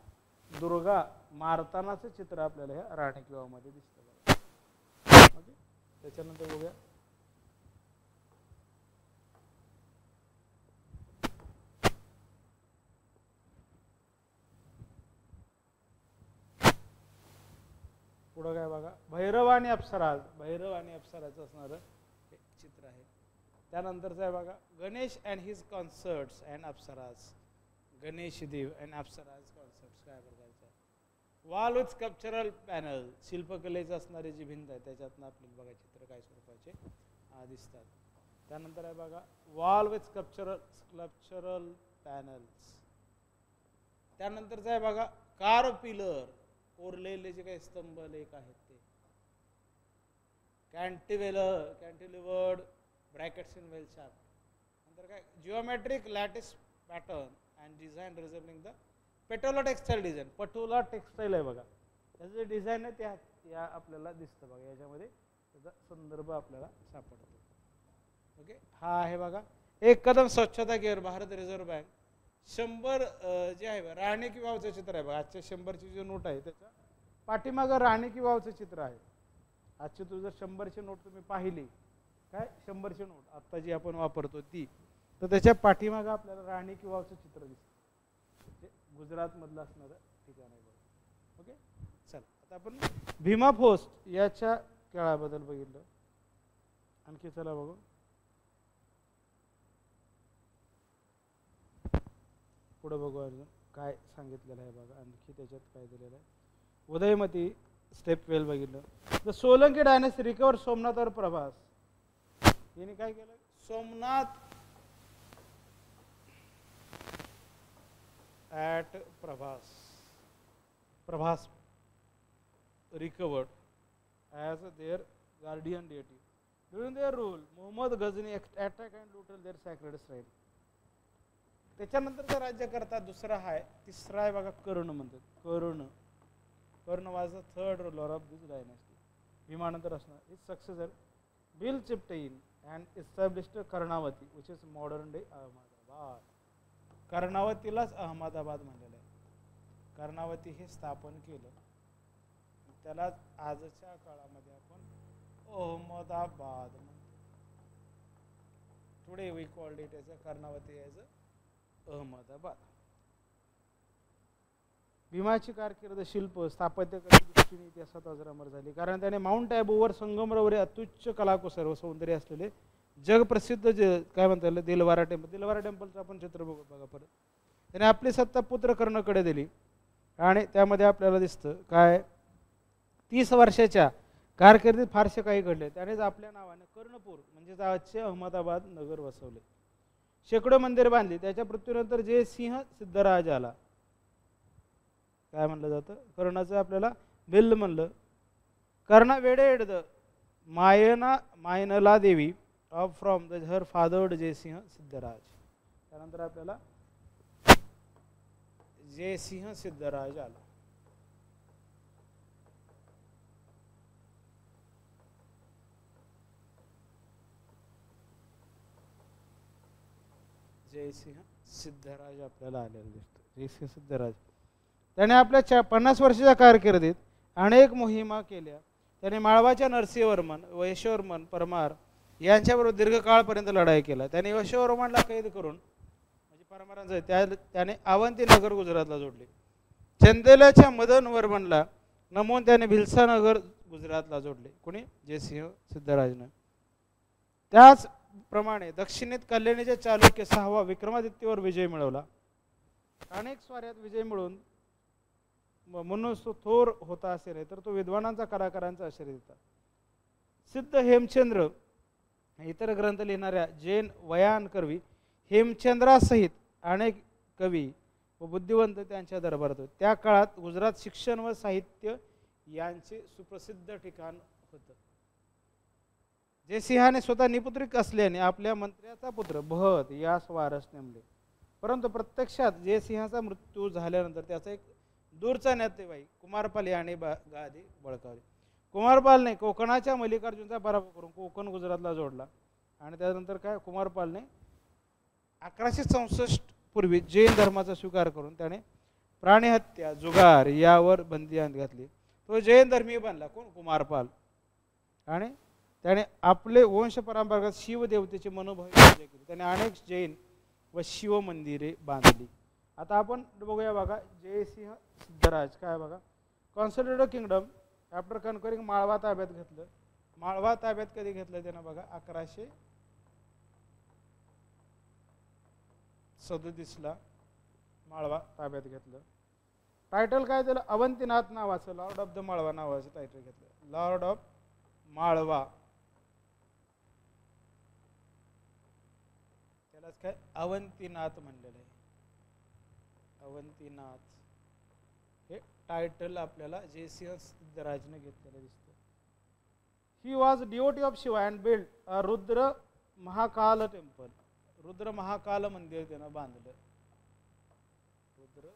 Durga मारतानाचं चित्र आपल्याला ह्या राणी की वाव मध्ये दिसतं. ओके त्याच्यानंतर बघूया पुढं काय बघा भैरव आणि अप्सराचं असणारं हे चित्र आहे. त्यानंतरचं आहे बघा Ganesh and his concerts and apsaras Ganesh देव अँड अप्सराज कॉन्सर्ट्स काय प्रकारचं आहे. वॉल विथ स्कल्पचरल पॅनल शिल्पकलेचं असणारी जी भिंत आहे त्याच्यातनं आपल्याला बघा चित्र काय स्वरूपाचे दिसतात. त्यानंतर आहे बघा वॉल विथ स्कल्पचरल पॅनल्स. त्यानंतरचं आहे बघा कार पिलर कोरलेले जे काही स्तंभ लेख आहेत ते cantilevered brackets in well sharp. नंतर काय geometric lattice pattern and design resembling the Patola textile design. Patola textile आहे बघा त्याचं जे डिझाईन आहे त्या या आपल्याला दिसतं बघा याच्यामध्ये त्याचा संदर्भ आपल्याला सापडतो. ओके हा आहे बघा एक कदम स्वच्छता केअर भारत रिझर्व्ह बँक 100 जे आहे राणी की वावचं चित्र आहे बघा. आजच्या 100ची जी नोट आहे त्याच्या पाठीमागं राणी की वावचं चित्र आहे. आजची जर 100ची नोट तुम्ही पाहिली काय 100ची नोट आत्ता जी आपण वापरतो ती तर त्याच्या पाठीमागं आपल्याला राणी की वावचं चित्र दिसतं. गुजरात मधलं असणारं ठिकाण आहे बघा. ओके चल आता आपण भीमा फोर्ट याच्या खेळाबद्दल बघितलं. आणखी चला बघू पुढे बघू अजून काय सांगितलेलं आहे बघा. आणखी त्याच्यात काय दिलेलं आहे. उदयमती स्टेपवेल बघितलं. The Solanki dynasty recover Somnath और प्रभास. यांनी काय केलं Somnath at Prabhas recovered as their guardian deity. During their rule, Muhammad Ghazni attacked and looted their sacred shrine. त्याच्यानंतरचा राज्यकर्ता दुसरा आहे तिसरा आहे बघा कर्ण म्हणतात. Karna was the third ruler of this dynasty. भीमानंतर असणार his successor Bhil chieftain and established Karnavati which is modern day Ahmedabad. कर्णावतीलाच अहमदाबाद म्हणलेलं आहे. कर्णावती हे स्थापन केलं त्याला आजच्या काळामध्ये आपण अहमदाबाद म्हणतो. Today we called it as a Karnavati as Ahmedabad. भीमाची कारकीर्द शिल्प स्थापत्यकलेच्या दृष्टीने इतिहासात अजरामर झाली कारण त्याने माउंट ॲबूवर संगमरवरी अत्युच्च कलाकुसर सौंदर्य असलेले जगप्रसिद्ध जे काय म्हणता येईल दिलवारा टेम्पलचं आपण चित्र बघू बघा परत. त्याने आपली सत्ता पुत्र कर्णकडे दिली आणि त्यामध्ये आपल्याला दिसतं काय 30 वर्षाच्या कारकिर्दीत फारसे काही घडले. त्यानेच आपल्या नावाने कर्णपूर म्हणजे आजचे अहमदाबाद नगर वसवले. शेकडो मंदिर बांधली. त्याच्या मृत्यूनंतर जयसिंह सिद्धराज आला. काय म्हणलं जातं कर्णाचं आपल्याला भिल्ल म्हणलं. कर्णा वेडेड the Mayanalla Devi of from the her fathered Jaisingh Siddhraj. त्यानंतर आपल्याला जयसिंह सिद्धराज आला. जयसिंह सिद्धराज आपल्याला आलेला दिसतो. जयसिंह सिद्धराज त्याने आपल्या 50 वर्षाच्या कारकिर्दीत अनेक मोहिमा केल्या. त्याने माळवाच्या नरसिंहवर्मन व यशवर्मन परमार यांच्याबरोबर दीर्घकाळपर्यंत लढाई केला. त्याने यशवर्मनला कैद करून म्हणजे परमारांचं त्याने अवंती नगर गुजरातला जोडले. चंदेलाच्या मदन वर्मनला नमवून त्याने भिल्सा नगर गुजरातला जोडले. कोणी जयसिंह सिद्धराजनं. त्याचप्रमाणे दक्षिणेत कल्याणीच्या चालुक्य 6वा विक्रमादित्यवर विजय मिळवला. अनेक स्वाऱ्यात विजय मिळवून म्हणून तो थोर होता असे नाही तर तो विद्वानांचा कलाकारांचा आश्रय देता. सिद्ध हेमचंद्र इतर ग्रंथ लिहिणाऱ्या जैन वयान करवी हेमचंद्रासहित अनेक कवी व बुद्धिवंत त्यांच्या दरबारात होते. त्या काळात गुजरात शिक्षण व साहित्य यांचे सुप्रसिद्ध ठिकाण होतं. जयसिंहाने स्वतः निपुत्रिक असल्याने आपल्या मंत्र्याचा पुत्र बहत यास वारस नेमले. परंतु प्रत्यक्षात जयसिंहाचा मृत्यू झाल्यानंतर त्याचा एक दूरचा नातेवाईक कुमारपाल याने गादी बळकावली. कुमारपालने कोकणाच्या मल्लिकार्जुनचा पराभव करून कोकण गुजरातला जोडला आणि त्यानंतर काय कुमारपालने 1164 पूर्वी जैन धर्माचा स्वीकार करून त्याने प्राणीहत्या जुगार यावर बंदी घातली. तो जैन धर्मीय बनला. कोण कुमारपाल. आणि त्याने आपले वंश परंपरागत शिवदेवतेचे मनोभावी पूजा केली. त्याने अनेक जैन व शिव मंदिरे बांधली. आता आपण बघूया बघा जयसिंह सिद्धराज काय बघा कॉन्सोलिडेटेड किंगडम आफ्टर कन्क्वरिंग माळवा ताब्यात घेतलं. माळवा ताब्यात कधी घेतलं त्यानं बघा 1137 माळवा ताब्यात घेतलं. टायटल काय त्याला अवंतीनाथ नावाचं लॉर्ड ऑफ द माळवा नावाचं टायटल घेतलं. लॉर्ड ऑफ माळवा त्यालाच काय अवंतीनाथ म्हणलेलं आहे. अवंतीनाथ हे टायटल आपल्याला जयसिंह सिद्धराजने घेतलेलं दिसतं. He was devotee of Shiva and build a Rudra Mahakal temple. Rudra Mahakal मंदिर त्यानं बांधलं. रुद्र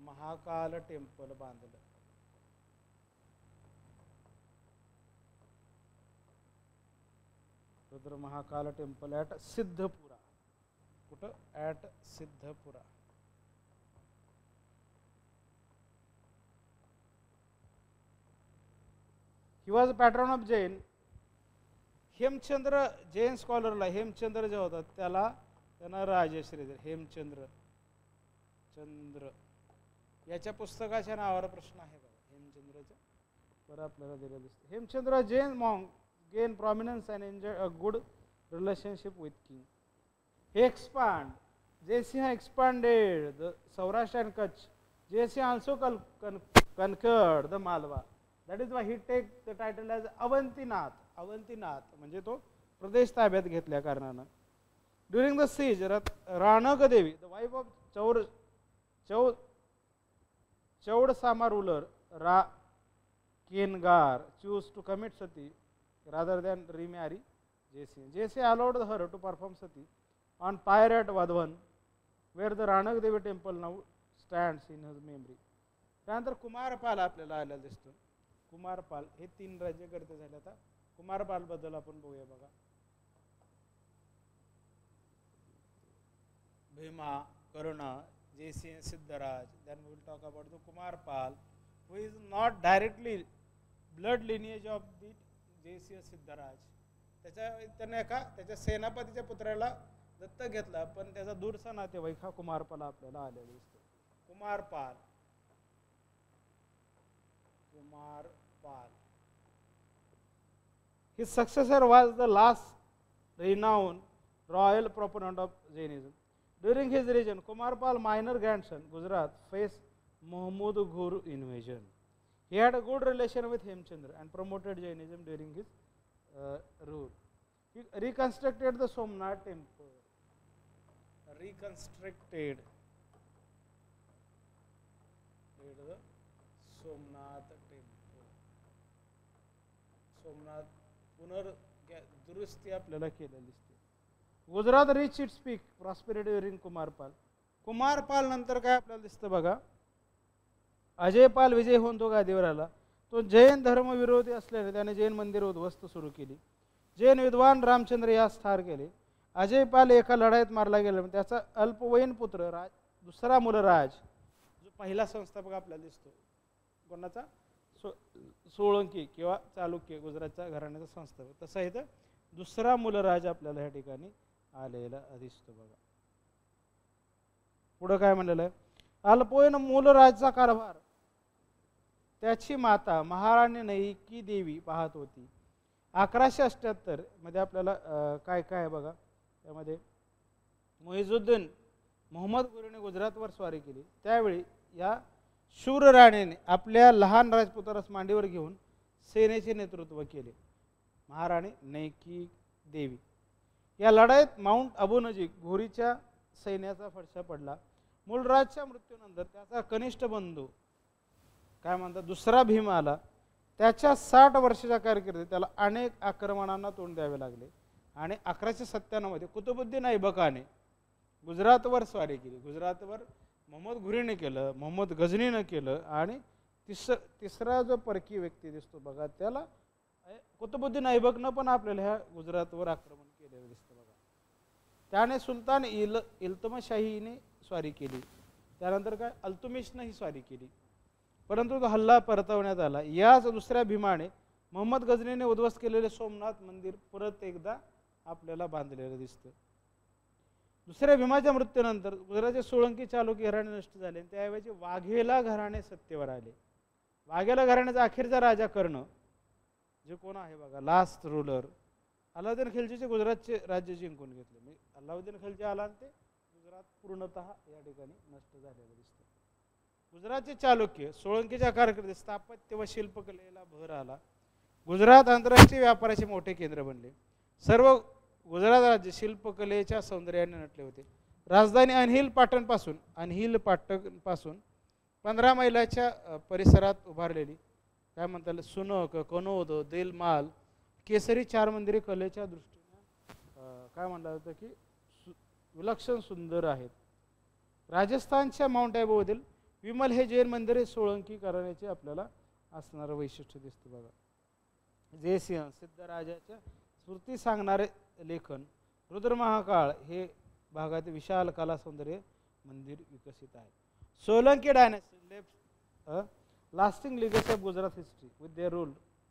महाकाल टेम्पल बांधलं. Rudra Mahakal temple at Siddhapura. कुठं at Siddhapura. He was patron of Jain. Hemachandra Jain स्कॉलरला हेमचंद्र जे होता त्यांना राजश्री दिला. हेमचंद्र याच्या पुस्तकाच्या नावावर प्रश्न आहे बघा हेमचंद्रच्या वर आपल्याला दिलं दिसतं. Hemachandra Jain monk gain prominence and enjoy a good relationship with king. He expand Jayasimha expanded the Saurashtra and Kutch. Jayasimha also conquered the Malwa. That is why he take the title as Avantinath. Avantinath म्हणजे तो प्रदेश ताब्यात घेतल्या कारणानं. During the seize Ranak Devi the wife of Chudasama ruler Ra Kengar choose to commit sati rather than remarry Jayasingh. Jayasingh allowed her to perform sati on pyre at Vadhavan where the Ranak Devi temple now stands in his memory. त्यानंतर कुमारपाल आपल्याला आलेला दिसतो. कुमारपाल हे 3 राज्यकर्ते झाले. आता कुमारपाल बद्दल आपण बघूया बघा. भीमा, करुणा, Jaisingh Siddharaj. Then we will talk about the Kumarpal who is not directly blood lineage of the Jaisingh Siddharaj. त्याने त्याच्या सेनापतीच्या पुत्राला दत्तक घेतला पण त्याचा दूरचा नातेवाईक हा कुमारपाल आपल्याला आलेला दिसतो. Kumarpal. His successor was the last renowned royal proponent of Jainism. During his reign, Kumarpal, minor grandson, Gujarat, faced Muhammad Ghur invasion. He had a good relation with Hemchandra and promoted Jainism during his rule. He reconstructed the Somnath temple. Reconstructed the Somnath temple. Somnath पुनर दुरुस्ती आपल्याला केलेली दिसते. Gujarat rich its peak prosperity during Kumarpal. Kumarpal नंतर काय आपल्याला दिसतं बघा, अजयपाल विजय होऊन तो गादीवर आला. तो जैन धर्मविरोधी असल्याने त्याने जैन मंदिर उद्ध्वस्त सुरू केली. जैन विद्वान रामचंद्र यास ठार केले. अजयपाल एका लढाईत मारला गेला. त्याचा अल्पवयीन पुत्र दुसरा मूलराज, जो पहिला संस्थापक आपल्याला दिसतो कोणाचा, सोळंकी किंवा चालुक्य, गुजरातच्या घराण्याचा संस्थापक, तसा इथं दुसरा मूलराज आपल्याला या ठिकाणी आलेला दिसतो बघा. पुढं काय म्हणलेलं आहे, अल्पवयीन मूलराजचा कारभार त्याची माता महाराणी नैकी देवी पाहत होती. 1178 मध्ये आपल्याला काय काय बघा, त्यामध्ये मुइझुद्दीन मोहम्मद घुरीने गुजरातवर स्वारी केली. त्यावेळी या शूर राणीने आपल्या लहान राजपुत्रास मांडीवर घेऊन सेनेचे नेतृत्व केले. महाराणी नैकी देवी. या लढाईत माउंट अबू नजीक घोरीच्या सैन्याचा फडशा पडला. मूलराजच्या मृत्यूनंतर त्याचा कनिष्ठ बंधू काय म्हणतात दुसरा भीम आला. त्याच्या 60 वर्षाच्या कारकिर्दीत त्याला अनेक आक्रमणांना तोंड द्यावे लागले आणि 1197 मध्ये कुतुबुद्दीन ऐबकाने गुजरातवर स्वारी केली. गुजरातवर मोहम्मद घुरीने केलं, मोहम्मद गझनीनं केलं आणि तिसरा जो परकी व्यक्ती दिसतो बघा, त्याला कुतुबुद्दीन ऐबकनं पण आपल्याला ह्या गुजरातवर आक्रमण केलेलं दिसतं बघा. त्याने सुलतान इल्तमशाहीने स्वारी केली. त्यानंतर काय अल्तुमिशनं ही स्वारी केली, परंतु तो हल्ला परतवण्यात आला. याच दुसऱ्या भीमाने मोहम्मद गझनीने उद्ध्वस्त केलेले सोमनाथ मंदिर परत एकदा आपल्याला बांधलेलं दिसतं. दुसऱ्या भीमाच्या मृत्यूनंतर गुजरातचे सोळंकी चालुक्य घराणे नष्ट झाले. त्याऐवजी वाघेला घराणे सत्तेवर आले. वाघेला घराण्याचा अखेरचा राजा कर्ण, जे कोण आहे बघा, लास्ट रूलर, अलाउद्दीन खिलजीचे गुजरातचे राज्य जिंकून घेतले. म्हणजे अलाउद्दीन खिलजी आला आणि ते गुजरात पूर्णतः या ठिकाणी नष्ट झालेलं दिसतं. गुजरातचे चालुक्य सोळंकीच्या कारकिर्दीत स्थापत्य व शिल्पकलेला भर आला. गुजरात आंतरराष्ट्रीय व्यापाराचे मोठे केंद्र बनले. सर्व गुजरात राज्य शिल्पकलेच्या सौंदर्याने नटले होते. राजधानी अनहिल पाटणपासून 15 मैलाच्या परिसरात उभारलेली काय म्हणतात सुनक, कनोद, देलमाल, केसरी 4 मंदिरे कलेच्या दृष्टीने काय म्हणलं जातं की विलक्षण सुंदर आहेत. राजस्थानच्या माउंट ॲबूमधील विमल हे जैन मंदिर सोळंकी घराण्याचे आपल्याला असणारं वैशिष्ट्य दिसतं बघा. जयसिंह सिद्धराजाच्या स्मृती सांगणारे लेखन, रुद्रमहाकाळ हे भागात विशाल कला सौंदर्य मंदिर विकसित आहे. Solanki dynasty left lasting legacy of Gujarat history with their rule,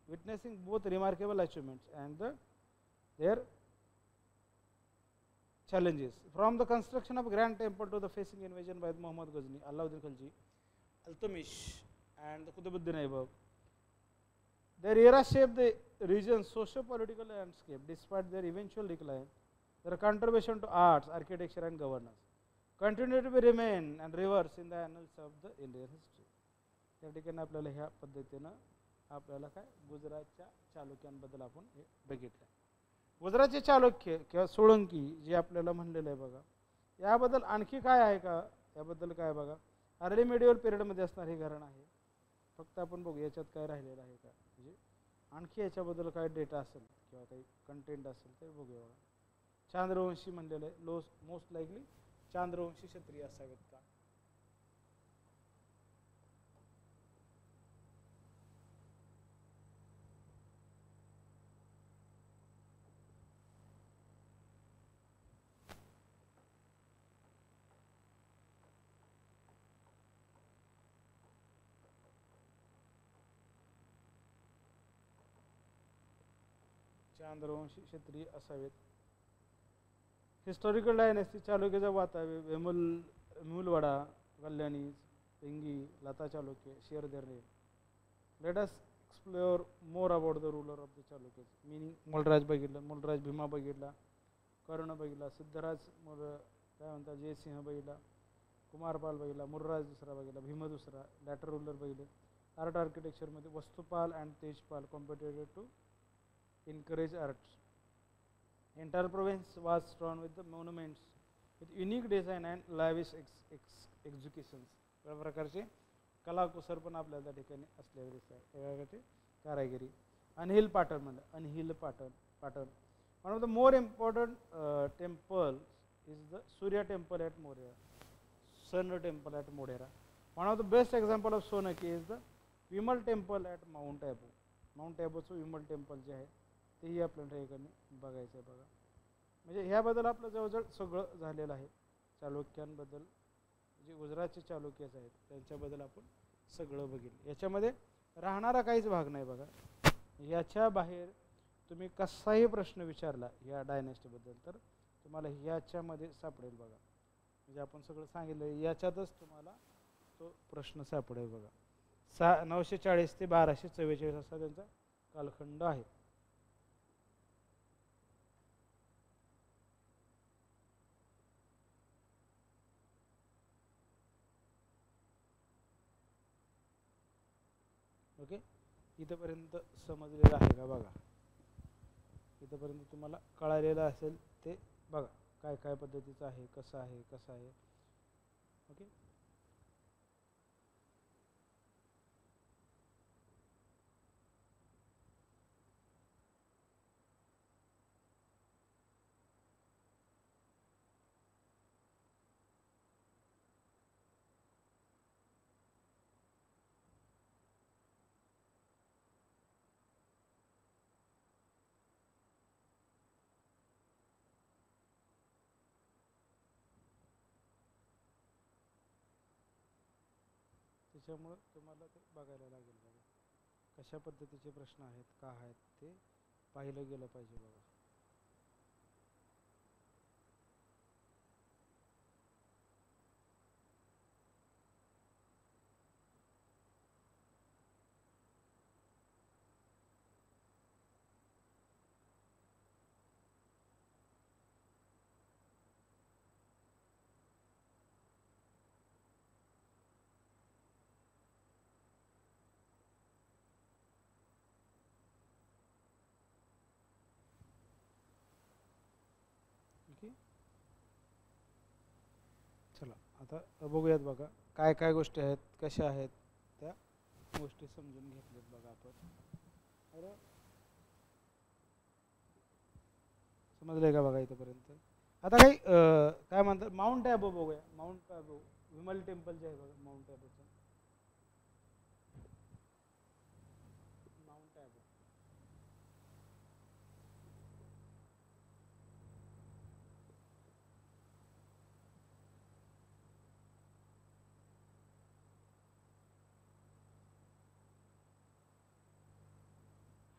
witnessing both remarkable achievements and their challenges. From the construction of Grand Temple to the facing invasion by Muhammad Ghazni, Alauddin Khilji, Iltutmish, and the Qutbuddin Aibak, their era shaped the region's socio-political landscape. Despite their eventual decline, their contribution to arts, architecture, and governance continue to be remain and reverse in the annals of the Indian history. त्या ठिकाणी आपल्याला ह्या पद्धतीनं आपल्याला काय गुजरातच्या चालुक्यांबद्दल आपण हे बघितलं. गुजरातचे चालुक्य किंवा सोळंकी जे आपल्याला म्हणलेलं आहे बघा, याबद्दल आणखी काय आहे का, याबद्दल काय बघा, अर्ली मिडिवल पिरियडमध्ये असणार हे घराणं आहे. फक्त आपण बघू याच्यात काय राहिलेलं आहे का, म्हणजे आणखी याच्याबद्दल काय डेटा असेल किंवा काही कंटेंट असेल तर बघूया बघा. चांद्रवंशी म्हणलेलं आहे, मोस्ट लाईकली चांद्रवंशी क्षत्रिय असावेत का. चांद्रवंशी क्षत्रिय असावेत. हिस्टॉरिकल डायनेस्टी चालुक्याचा वातावे वेमुलवाडा, कल्याणी, पेंगी, लता चालुक्य, शेरधरणे. Let us explore more about the ruler of the Chalukya. Meaning Mularaja बघितलं, मूलराज भीमा बघितला, कर्ण बघितला, सिद्धराज काय म्हणतात, जयसिंह बघितला, कुमारपाल बघितला, मुर्राज दुसरा बघितला, भीम दुसरा, लॅटर रुलर बघितले. आर्ट आर्किटेक्चरमध्ये Vastupal and Tejpal competed to encourage art. Entire province was strewn with the monuments with unique design and lavish executions. या प्रकारचे कलाकुसर पण आपल्याला त्या ठिकाणी असलेले दिसतात. कारागिरी. अनहिल पॅटर्न म्हणलं, Anhil Patan. One of the more important temple is the Surya temple at Modhera, sun temple at Modhera. One of the best example of Solanki is the Vimal temple at Mount Abu. Mount ॲबूचं विमल टेम्पल जे आहे तेही आपल्याला ठिकाणी बघायचं आहे बघा. म्हणजे ह्याबद्दल आपलं जवळजवळ सगळं झालेलं आहे. चालुक्यांबद्दल, जे गुजरातचे चालुक्यच आहेत त्यांच्याबद्दल आपण सगळं बघितलं. याच्यामध्ये राहणारा काहीच भाग नाही बघा. याच्या बाहेर तुम्ही कसाही प्रश्न विचारला या डायनेस्टीबद्दल तर तुम्हाला ह्याच्यामध्ये सापडेल बघा. म्हणजे आपण सगळं सांगितलं याच्यातच तुम्हाला तो प्रश्न सापडेल बघा. 940 ते 1244 असा त्यांचा कालखंड आहे. ओके, इथंपर्यंत समजलेलं आहे का बघा. इथंपर्यंत तुम्हाला कळालेलं असेल ते बघा, काय काय पद्धतीचं आहे, कसं आहे. ओके, त्याच्यामुळं तुम्हाला ते बघायला लागेल बघा, कशा पद्धतीचे प्रश्न आहेत, का आहेत ते पाहिलं गेलं पाहिजे बघा. ओके, चला आता बघूयात बघा काय काय गोष्टी आहेत, कशा आहेत त्या गोष्टी समजून घेतल्यात बघा आपण. बरोबर, समजलंय का बघा इथंपर्यंत. आता काही काय म्हणतात, माउंट ॲबो बघूया. माउंट ॲबो विमल टेम्पल जे आहे बघा, माउंट ॲबोचं. माउंट ॲबो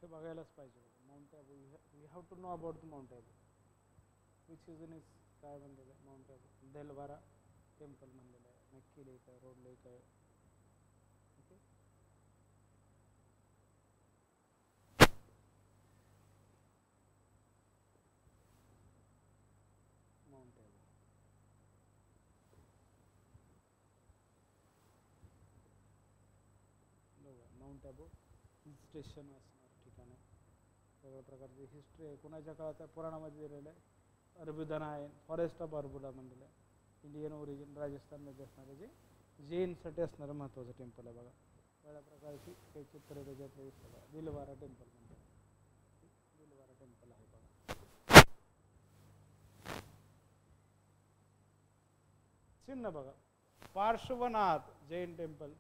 हे बघायलाच पाहिजे बघा. Mount Abu we have to know about the mount Abu. Which is is काय म्हणलेलं आहे माउंट ॲबो, देलवारा टेम्पल म्हणलेलं आहे. नक्की लेक आहे, रोड लेक आहे. Okay, mount Abu. Mount Abu hill station असणार ठिकाण आहे. सगळ्या प्रकारची हिस्ट्री आहे. कुणाच्या काळात पुराणामध्ये दिलेलं आहे. अरबुदना आहे, फॉरेस्ट ऑफ अरबुदा म्हणलेलं आहे. इंडियन ओरिजिन, राजस्थानमध्ये असणारं जे जैनसाठी असणारं महत्त्वाचं टेम्पल आहे बघा. सगळ्या प्रकारची काही चित्र त्याच्यातले दिसतं बघा. दिलवारा टेम्पल म्हणतात, दिलवारा टेम्पल आहे बघा. चिन्ह बघा, पार्श्वनाथ जैन टेम्पल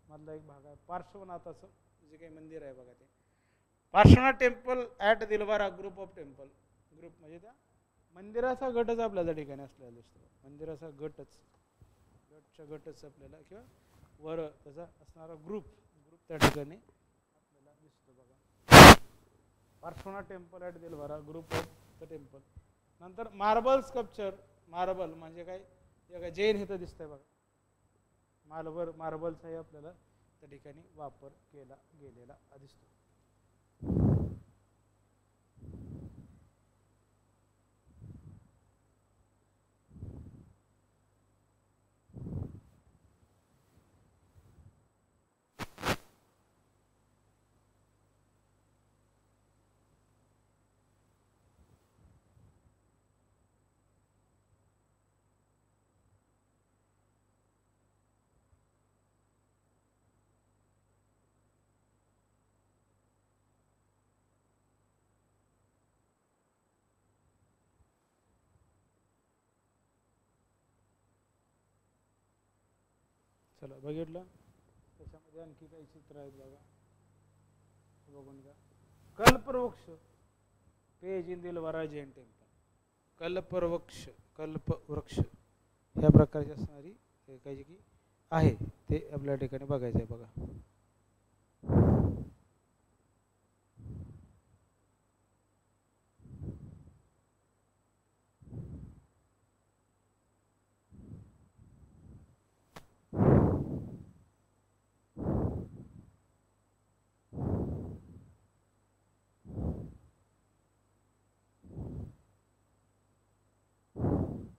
मधला एक भाग आहे. पार्श्वनाथाचं जे काही मंदिर आहे बघा ते Parshvanath temple at Dilwara group of temple. Group म्हणजे त्या मंदिराचा गटच आपल्याला ठिकाणी असलेला दिसतो. मंदिराचा गटच आपल्याला किंवा वर त्याचा असणारा ग्रुप त्या ठिकाणी आपल्याला दिसतो बघा. Parshvanath temple at Dilwara group of the temple. नंतर मार्बल स्कल्पचर. मार्बल म्हणजे काय जैन इथं दिसतंय बघा. मार्बलचाही आपल्याला त्या ठिकाणी वापर केला गेलेला दिसतो. चला बघितलं. त्याच्यामध्ये आणखी काही चित्र आहेत बघा, बघून घ्या. कल्पवृक्ष, page in Dilwara Jain temple. कल्पवृक्ष ह्या प्रकारची असणारी काही की आहे ते आपल्या ठिकाणी बघायचं आहे बघा.